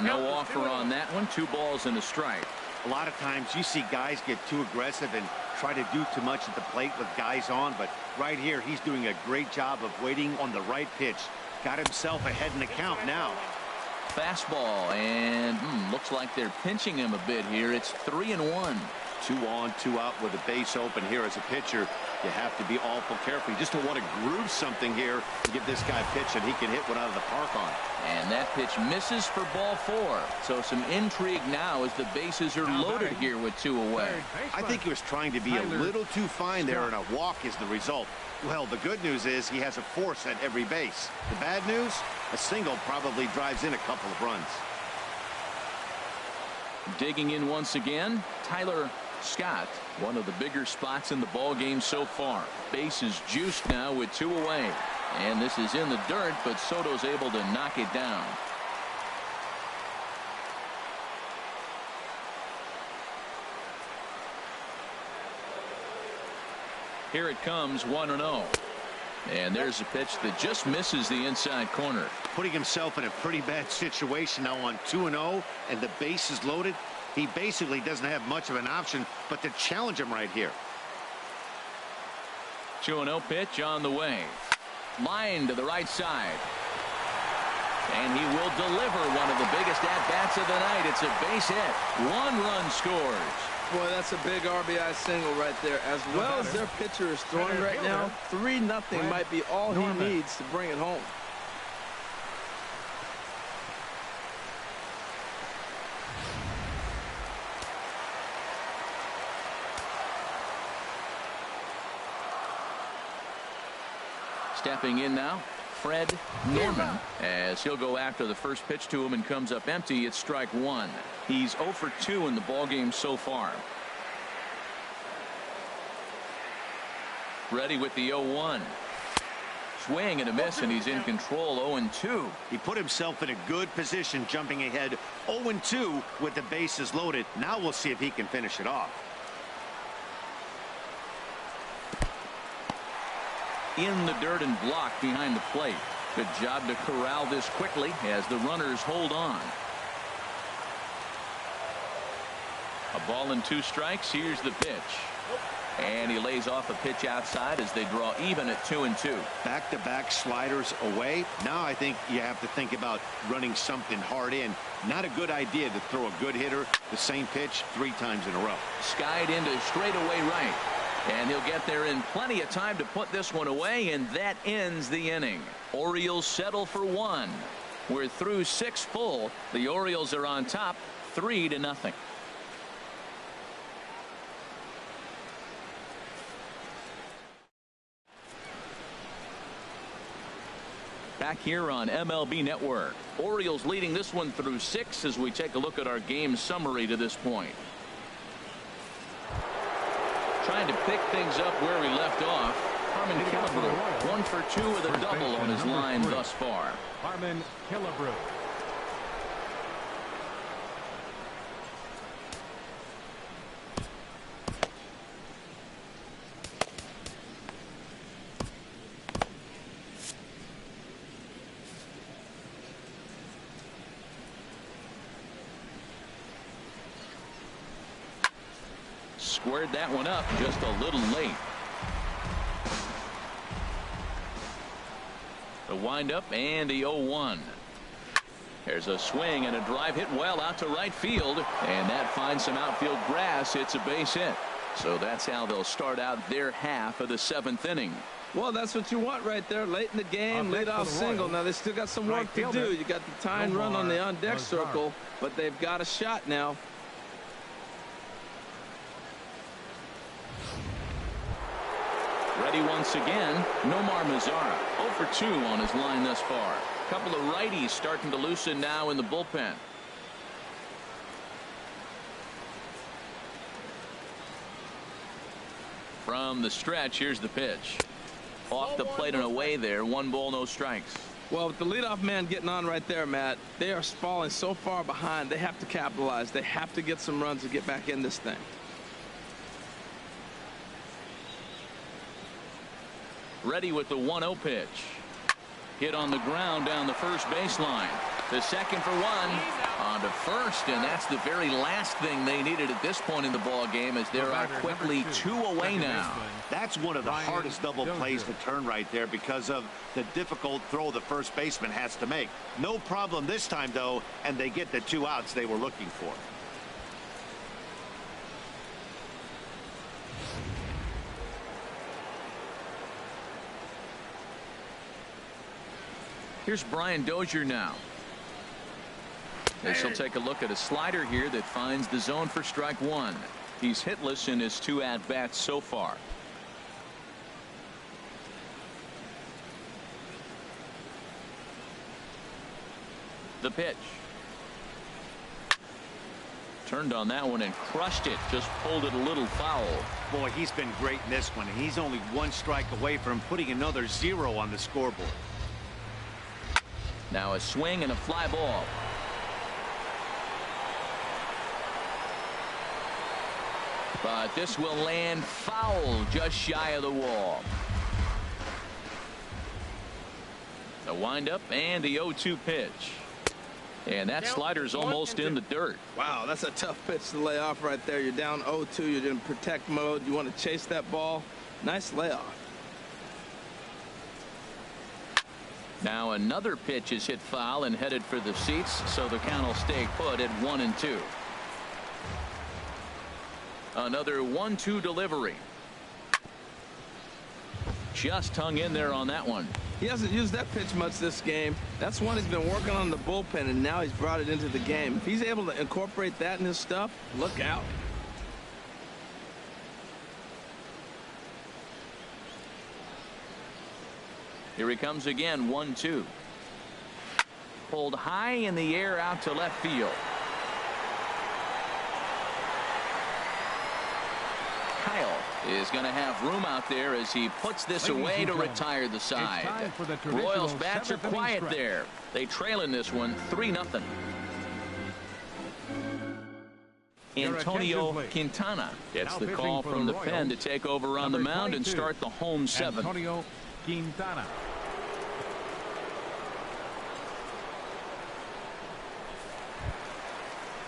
No offer on that one. 2 balls and a strike. A lot of times you see guys get too aggressive and try to do too much at the plate with guys on, but right here he's doing a great job of waiting on the right pitch. Got himself ahead in the count now. Fastball, and looks like they're pinching him a bit here. It's 3-1. 2 on, 2 out with a base open here as a pitcher. You have to be awful careful. You just don't want to groove something here and give this guy a pitch and he can hit one out of the park on. And that pitch misses for ball 4. So some intrigue now as the bases are loaded here with 2 away. I think he was trying to be a little too fine there, and a walk is the result. Well, the good news is he has a force at every base. The bad news, a single probably drives in a couple of runs. Digging in once again, Tyler Scott. One of the bigger spots in the ball game so far. Base is juiced now with 2 away. And this is in the dirt, but Soto's able to knock it down. Here it comes, 1-0. And there's a pitch that just misses the inside corner. Putting himself in a pretty bad situation now on 2-0, and the base is loaded. He basically doesn't have much of an option but to challenge him right here. 2-0 pitch on the way. Line to the right side. And he will deliver one of the biggest at-bats of the night. It's a base hit. 1 run scores. Boy, that's a big RBI single right there. As well as their pitcher is throwing right now, 3-0 might be all he needs to bring it home. Stepping in now, Fred Norman, as he'll go after the first pitch to him and comes up empty. It's strike 1. He's 0 for 2 in the ballgame so far. Ready with the 0-1. Swing and a miss, and he's in control. 0-2. He put himself in a good position, jumping ahead 0-2 with the bases loaded. Now we'll see if he can finish it off. In the dirt and blocked behind the plate. Good job to corral this quickly as the runners hold on. A ball and 2 strikes. Here's the pitch. And he lays off a pitch outside as they draw even at 2-2. Back-to-back sliders away. Now I think you have to think about running something hard in. Not a good idea to throw a good hitter the same pitch 3 times in a row. Skied into straightaway right. And he'll get there in plenty of time to put this one away, and that ends the inning. Orioles settle for 1. We're through 6 full. The Orioles are on top 3-0. Back here on MLB Network. Orioles leading this one through 6 as we take a look at our game summary to this point. Trying to pick things up where we left off. Harmon Killebrew, 1 for 2 with a double on his line thus far. Harmon Killebrew. squared that one up just a little late. The windup and the 0-1. There's a swing and a drive hit well out to right field, and that finds some outfield grass. It's a base hit. So that's how they'll start out their half of the 7th inning. Well, that's what you want right there late in the game. Leadoff single. Now they still got some work to do. You got the tying run on the on deck circle, but they've got a shot now. Ready once again, Nomar Mazara, 0 for 2 on his line thus far. Couple of righties starting to loosen now in the bullpen. From the stretch, here's the pitch. Off the plate and away there. 1 ball, no strikes. Well, with the leadoff man getting on right there, Matt, they are falling so far behind. They have to capitalize. They have to get some runs to get back in this thing. Ready with the 1-0 pitch. Hit on the ground down the first baseline. The second for 1. On to first, and that's the very last thing they needed at this point in the ball game, as there are quickly 2 away now. That's one of the hardest double plays to turn right there because of the difficult throw the first baseman has to make. No problem this time, though, and they get the 2 outs they were looking for. Here's Brian Dozier now. This will take a look at a slider here that finds the zone for strike 1. He's hitless in his 2 at-bats so far. The pitch. Turned on that one and crushed it. Just pulled it a little foul. Boy, he's been great in this one, and he's only 1 strike away from putting another 0 on the scoreboard. Now a swing and a fly ball. But this will land foul just shy of the wall. The windup and the 0-2 pitch. And that slider's almost in the dirt. Wow, that's a tough pitch to lay off right there. You're down 0-2. You're in protect mode. You want to chase that ball. Nice layoff. Now another pitch is hit foul and headed for the seats, so the count will stay put at 1-2. Another 1-2 delivery. Just hung in there on that one. He hasn't used that pitch much this game. That's one he's been working on the bullpen, and now he's brought it into the game. If he's able to incorporate that in his stuff, look out. Here he comes again. 1-2. Pulled high in the air out to left field. Kyle is going to have room out there as he puts this away to retire the side. Royals bats are quiet there. They trail in this one 3-0. Antonio Quintana gets the call from the pen to take over on the mound and start the home 7th. Antonio Quintana.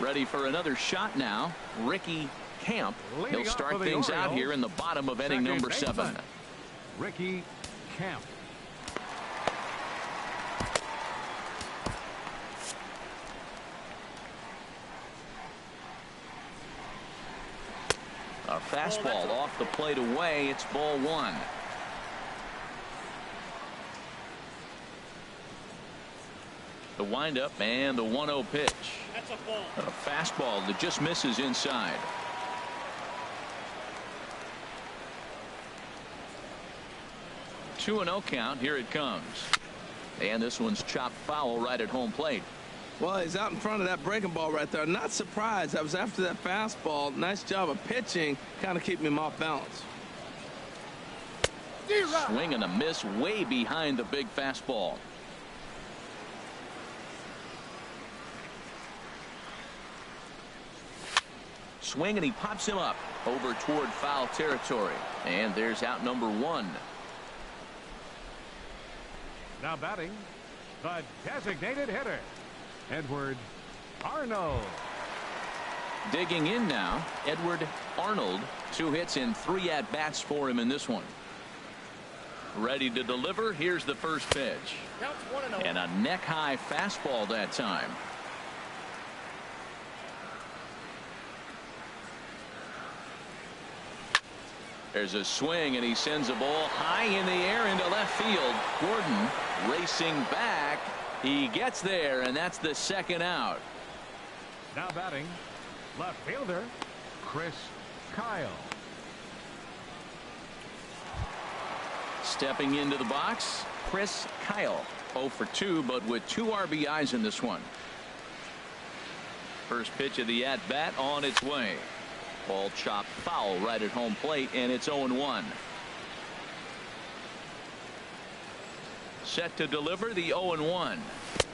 Ready for another shot now. Ricky Camp. He'll start things out here in the bottom of inning number 7. Ricky Camp. A fastball off the plate away. It's ball 1. The windup and the 1-0 pitch. That's a ball. A fastball that just misses inside. Two and 0 count. Here it comes. And this one's chopped foul right at home plate. Well, he's out in front of that breaking ball right there. Not surprised. I was after that fastball. Nice job of pitching. Kind of keeping him off balance. Swing and a miss way behind the big fastball. Swing and he pops him up over toward foul territory. And there's out number 1. Now batting, the designated hitter, Edward Arnold. Digging in now, Edward Arnold. 2 hits and 3 at-bats for him in this one. Ready to deliver. Here's the first pitch. And a neck-high fastball that time. There's a swing, and he sends a ball high in the air into left field. Gordon racing back. He gets there, and that's the second out. Now batting, left fielder, Chris Kyle. Stepping into the box, Chris Kyle. 0 for 2, but with 2 RBIs in this one. First pitch of the at-bat on its way. Ball chopped foul right at home plate, and it's 0-1. Set to deliver the 0-1.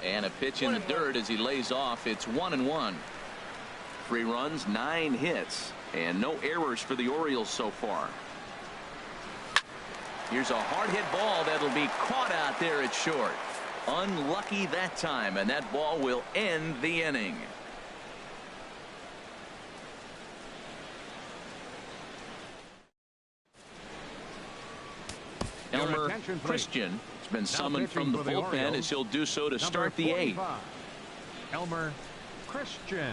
And a pitch in the dirt as he lays off. It's 1-1. 3 runs, 9 hits, and no errors for the Orioles so far. Here's a hard hit ball that'll be caught out there at short. Unlucky that time, and that ball will end the inning. Elmer Christian has been summoned from the bullpen as he'll do so to start the 8th. Elmer Christian.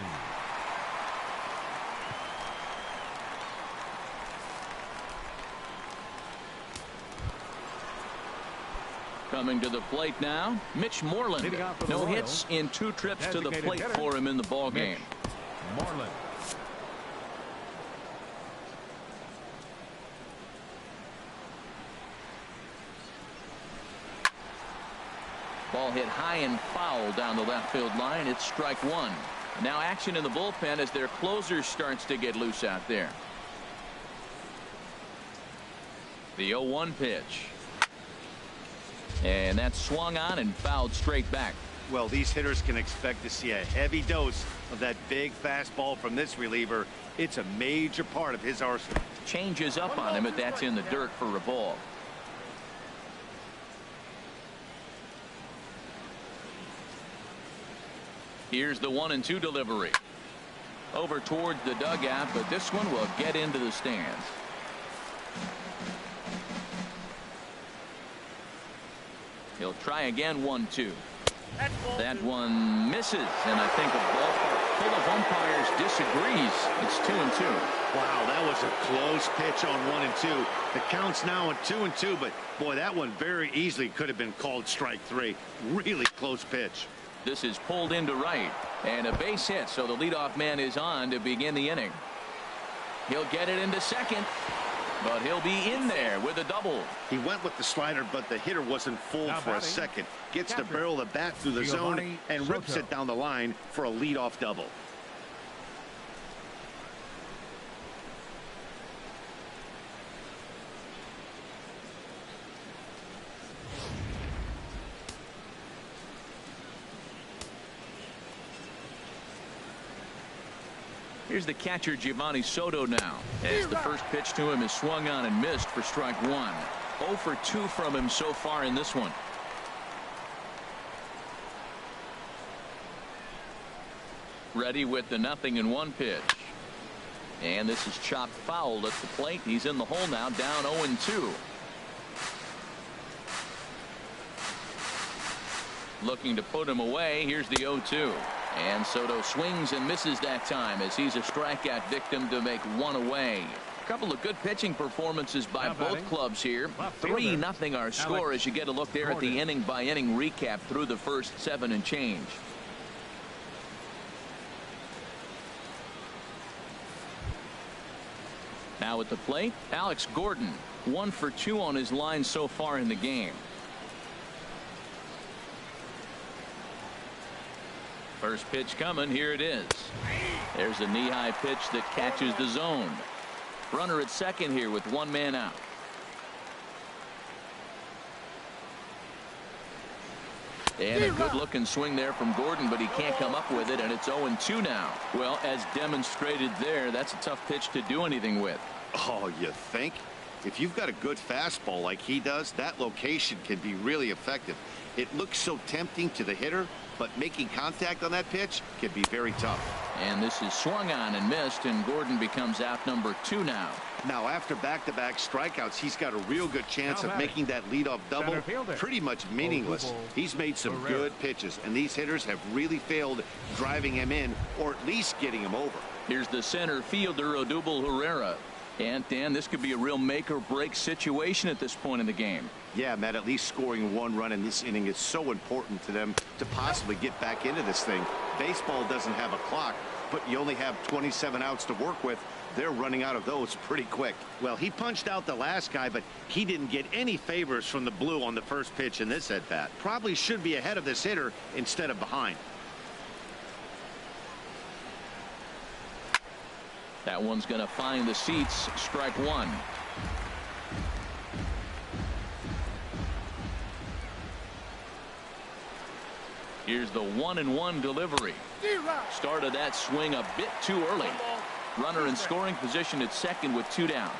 Coming to the plate now, Mitch Moreland. No hits in 2 trips to the plate for him in the ball game. Moreland. Ball hit high and foul down the left field line. It's strike 1. Now action in the bullpen as their closer starts to get loose out there. The 0-1 pitch. And that's swung on and fouled straight back. Well, these hitters can expect to see a heavy dose of that big fastball from this reliever. It's a major part of his arsenal. Changes up on him, but that's in the dirt for a ball. Here's the 1-2 delivery. Over towards the dugout, but this one will get into the stands. He'll try again. 1-2. That one misses, and I think a ballpark full of umpires disagrees. It's 2-2. Wow, that was a close pitch on 1-2. The count's now at 2-2, but boy, that one very easily could have been called strike 3. Really close pitch. This is pulled into right, and a base hit, so the leadoff man is on to begin the inning. He'll get it into second, but he'll be in there with a double. He went with the slider, but the hitter wasn't full for a second. Gets the barrel of the bat through the zone and rips it down the line for a leadoff double. Here's the catcher, Giovanni Soto, now, as the first pitch to him is swung on and missed for strike 1. 0 for 2 from him so far in this one. Ready with the 0-1 pitch. And this is chopped foul at the plate. He's in the hole now, down 0-2. Looking to put him away. Here's the 0-2. And Soto swings and misses that time as he's a strikeout victim to make 1 away. A couple of good pitching performances by both clubs here. 3-0 our score as you get a look there at the inning-by-inning recap through the first 7 and change. Now at the plate, Alex Gordon. 1 for 2 on his line so far in the game. First pitch coming. Here it is. There's a knee-high pitch that catches the zone. Runner at second here with 1 man out. And a good-looking swing there from Gordon, but he can't come up with it, and it's 0-2 now. Well, as demonstrated there, that's a tough pitch to do anything with. Oh, you think? If you've got a good fastball like he does, that location can be really effective. It looks so tempting to the hitter, but making contact on that pitch can be very tough. And this is swung on and missed, and Gordon becomes out number 2 now. Now, after back-to-back strikeouts, he's got a real good chance of making that leadoff double pretty much meaningless. He's made some good pitches, and these hitters have really failed driving him in or at least getting him over. Here's the center fielder, Odubel Herrera. And, Dan, this could be a real make-or-break situation at this point in the game. Yeah, Matt, at least scoring 1 run in this inning is so important to them to possibly get back into this thing. Baseball doesn't have a clock, but you only have 27 outs to work with. They're running out of those pretty quick. Well, he punched out the last guy, but he didn't get any favors from the blue on the first pitch in this at-bat. Probably should be ahead of this hitter instead of behind. That one's going to find the seats. Strike 1. Here's the 1-1 delivery. Started that swing a bit too early. Runner in scoring position at second with 2 down.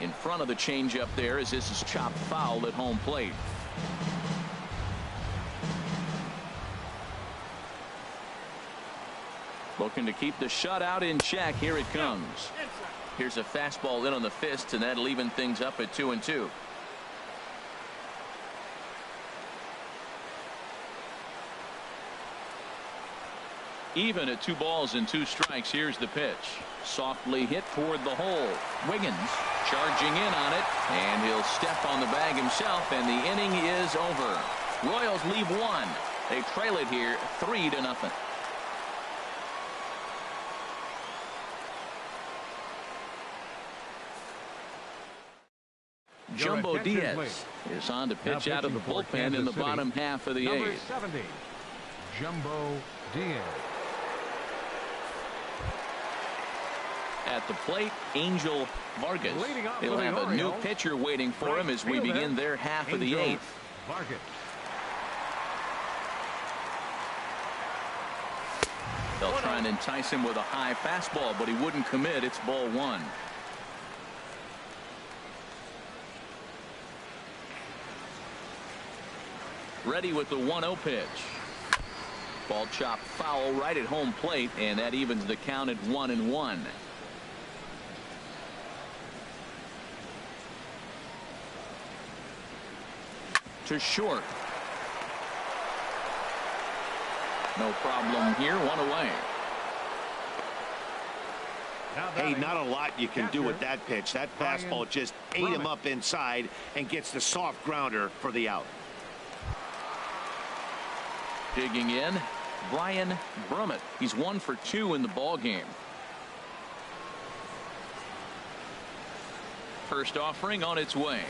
In front of the changeup there as this is chopped foul at home plate. Looking to keep the shutout in check. Here it comes. Here's a fastball in on the fist, and that'll even things up at 2-2. Even at 2 balls and 2 strikes. Here's the pitch. Softly hit toward the hole. Wiggins charging in on it, and he'll step on the bag himself, and the inning is over. Royals leave 1. They trail it here 3-0. Jumbo Diaz is on to pitch out of the bullpen in the bottom half of the 8th. Number 70, Jumbo Diaz. At the plate, Angel Vargas. He'll have a new pitcher waiting for him as we begin their half of the 8th. Vargas. They'll try and entice him with a high fastball, but he wouldn't commit. It's ball 1. Ready with the 1-0 pitch. Ball chopped foul right at home plate, and that evens the count at 1-1. To short. No problem here. 1 away. Hey, not a lot you can do with that pitch. That fastball just ate him up inside and gets the soft grounder for the out. Digging in, Brian Brummett. He's 1 for 2 in the ball game. First offering on its way.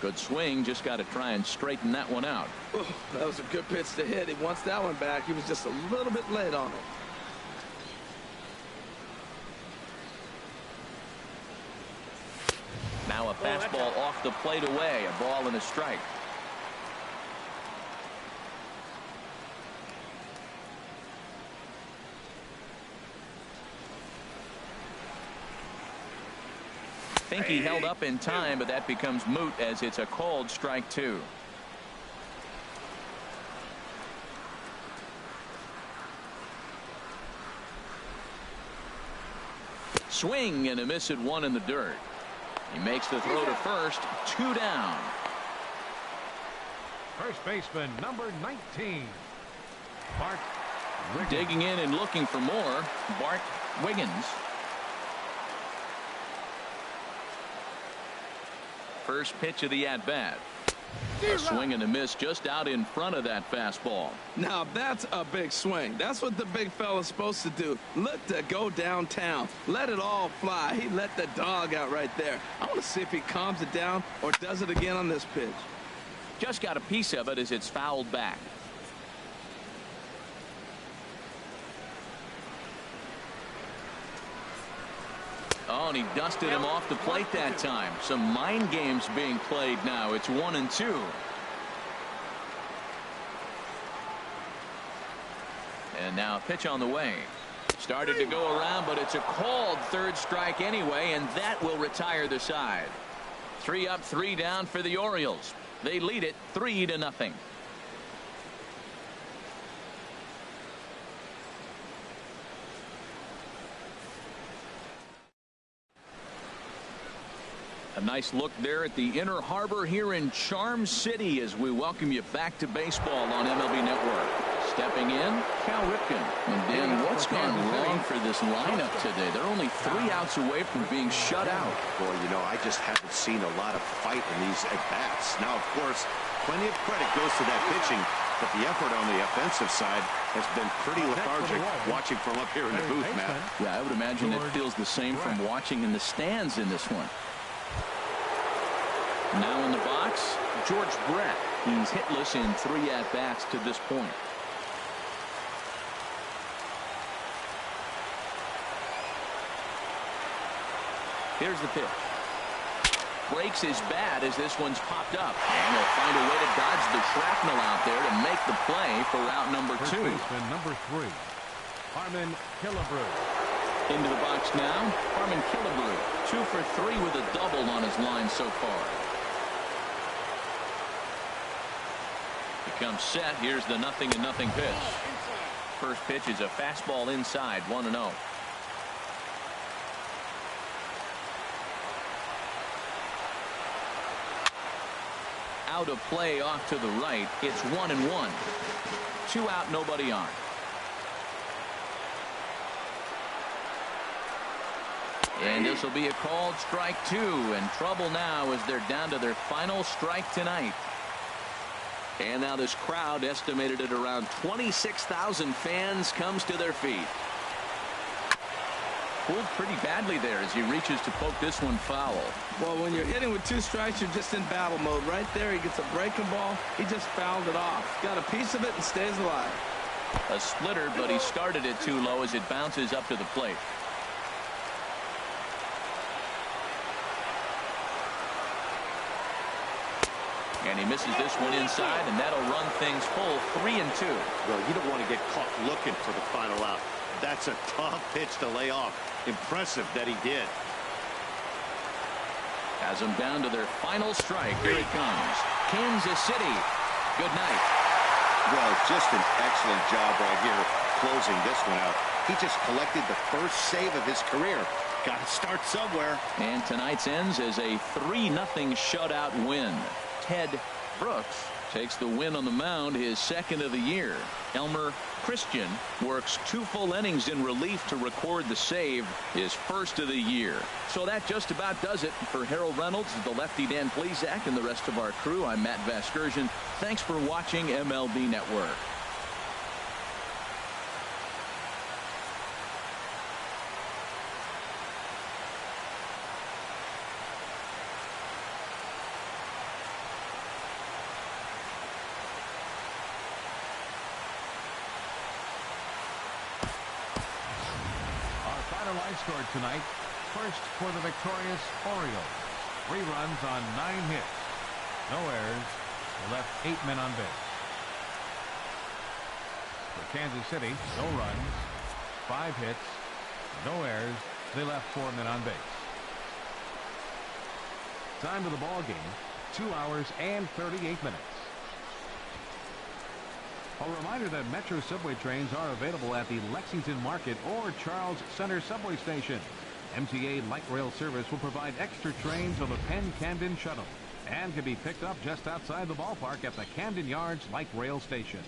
Good swing. Just got to try and straighten that one out. Oh, that was a good pitch to hit. He wants that one back. He was just a little bit late on it. Now a fastball off the plate away. A ball and a strike. I think he held up in time, but that becomes moot as it's a called strike 2. Swing and a miss at 1 in the dirt. He makes the throw to first. 2 down. First baseman number 19, Bart Wiggins. Digging in and looking for more, Bart Wiggins. First pitch of the at-bat. A swing and a miss just out in front of that fastball. Now that's a big swing. That's what the big fella's supposed to do. Look to go downtown. Let it all fly. He let the dog out right there. I want to see if he calms it down or does it again on this pitch. Just got a piece of it as it's fouled back. Oh, and he dusted him off the plate that time. Some mind games being played now. It's 1-2. And now pitch on the way. Started to go around, but it's a called third strike anyway, and that will retire the side. 3 up, 3 down for the Orioles. They lead it 3-0. A nice look there at the Inner Harbor here in Charm City as we welcome you back to baseball on MLB Network. Stepping in, Cal Ripken. And Dan, what's gone wrong for this lineup today? They're only 3 outs away from being shut out. Boy, you know, I just haven't seen a lot of fight in these at-bats. Now, of course, plenty of credit goes to that pitching, but the effort on the offensive side has been pretty lethargic watching from up here in the booth, Matt. Yeah, I would imagine it feels the same from watching in the stands in this one. Now in the box, George Brett. He's hitless in 3 at-bats to this point. Here's the pitch. Breaks his bat as this one's popped up. And he'll find a way to dodge the shrapnel out there to make the play for route number 2. Number 3, Harmon Killebrew. Into the box now, Harmon Killebrew. 2 for 3 with a double on his line so far. Becomes set. Here's the 0-0 pitch. First pitch is a fastball inside, 1-0. Out of play off to the right. It's 1-1. 2 out, nobody on. And this will be a called strike 2, and trouble now as they're down to their final strike tonight. And now this crowd, estimated at around 26,000 fans, comes to their feet. Pulled pretty badly there as he reaches to poke this one foul. Well, when you're hitting with 2 strikes, you're just in battle mode. Right there, he gets a breaking ball. He just fouled it off. Got a piece of it and stays alive. A splitter, but he started it too low as it bounces up to the plate. And he misses this one inside, and that'll run things full 3-2. Well, you don't want to get caught looking for the final out. That's a tough pitch to lay off. Impressive that he did. Has them down to their final strike. Here it comes. Kansas City. Good night. Well, just an excellent job right here closing this one out. He just collected the first save of his career. Got to start somewhere. And tonight's ends as a 3-0 shutout win. Ted Brooks takes the win on the mound, his 2nd of the year. Elmer Christian works 2 full innings in relief to record the save, his 1st of the year. So that just about does it for Harold Reynolds, the lefty Dan Plesac, and the rest of our crew. I'm Matt Vasgersian. Thanks for watching MLB Network. Line scored tonight. First for the victorious Orioles. 3 runs on 9 hits. No errors. They left 8 men on base. For Kansas City, no runs, 5 hits, no errors. They left 4 men on base. Time of the ball game, 2 hours and 38 minutes. A reminder that Metro subway trains are available at the Lexington Market or Charles Center subway station. MTA Light Rail service will provide extra trains on the Penn Camden shuttle and can be picked up just outside the ballpark at the Camden Yards Light Rail station.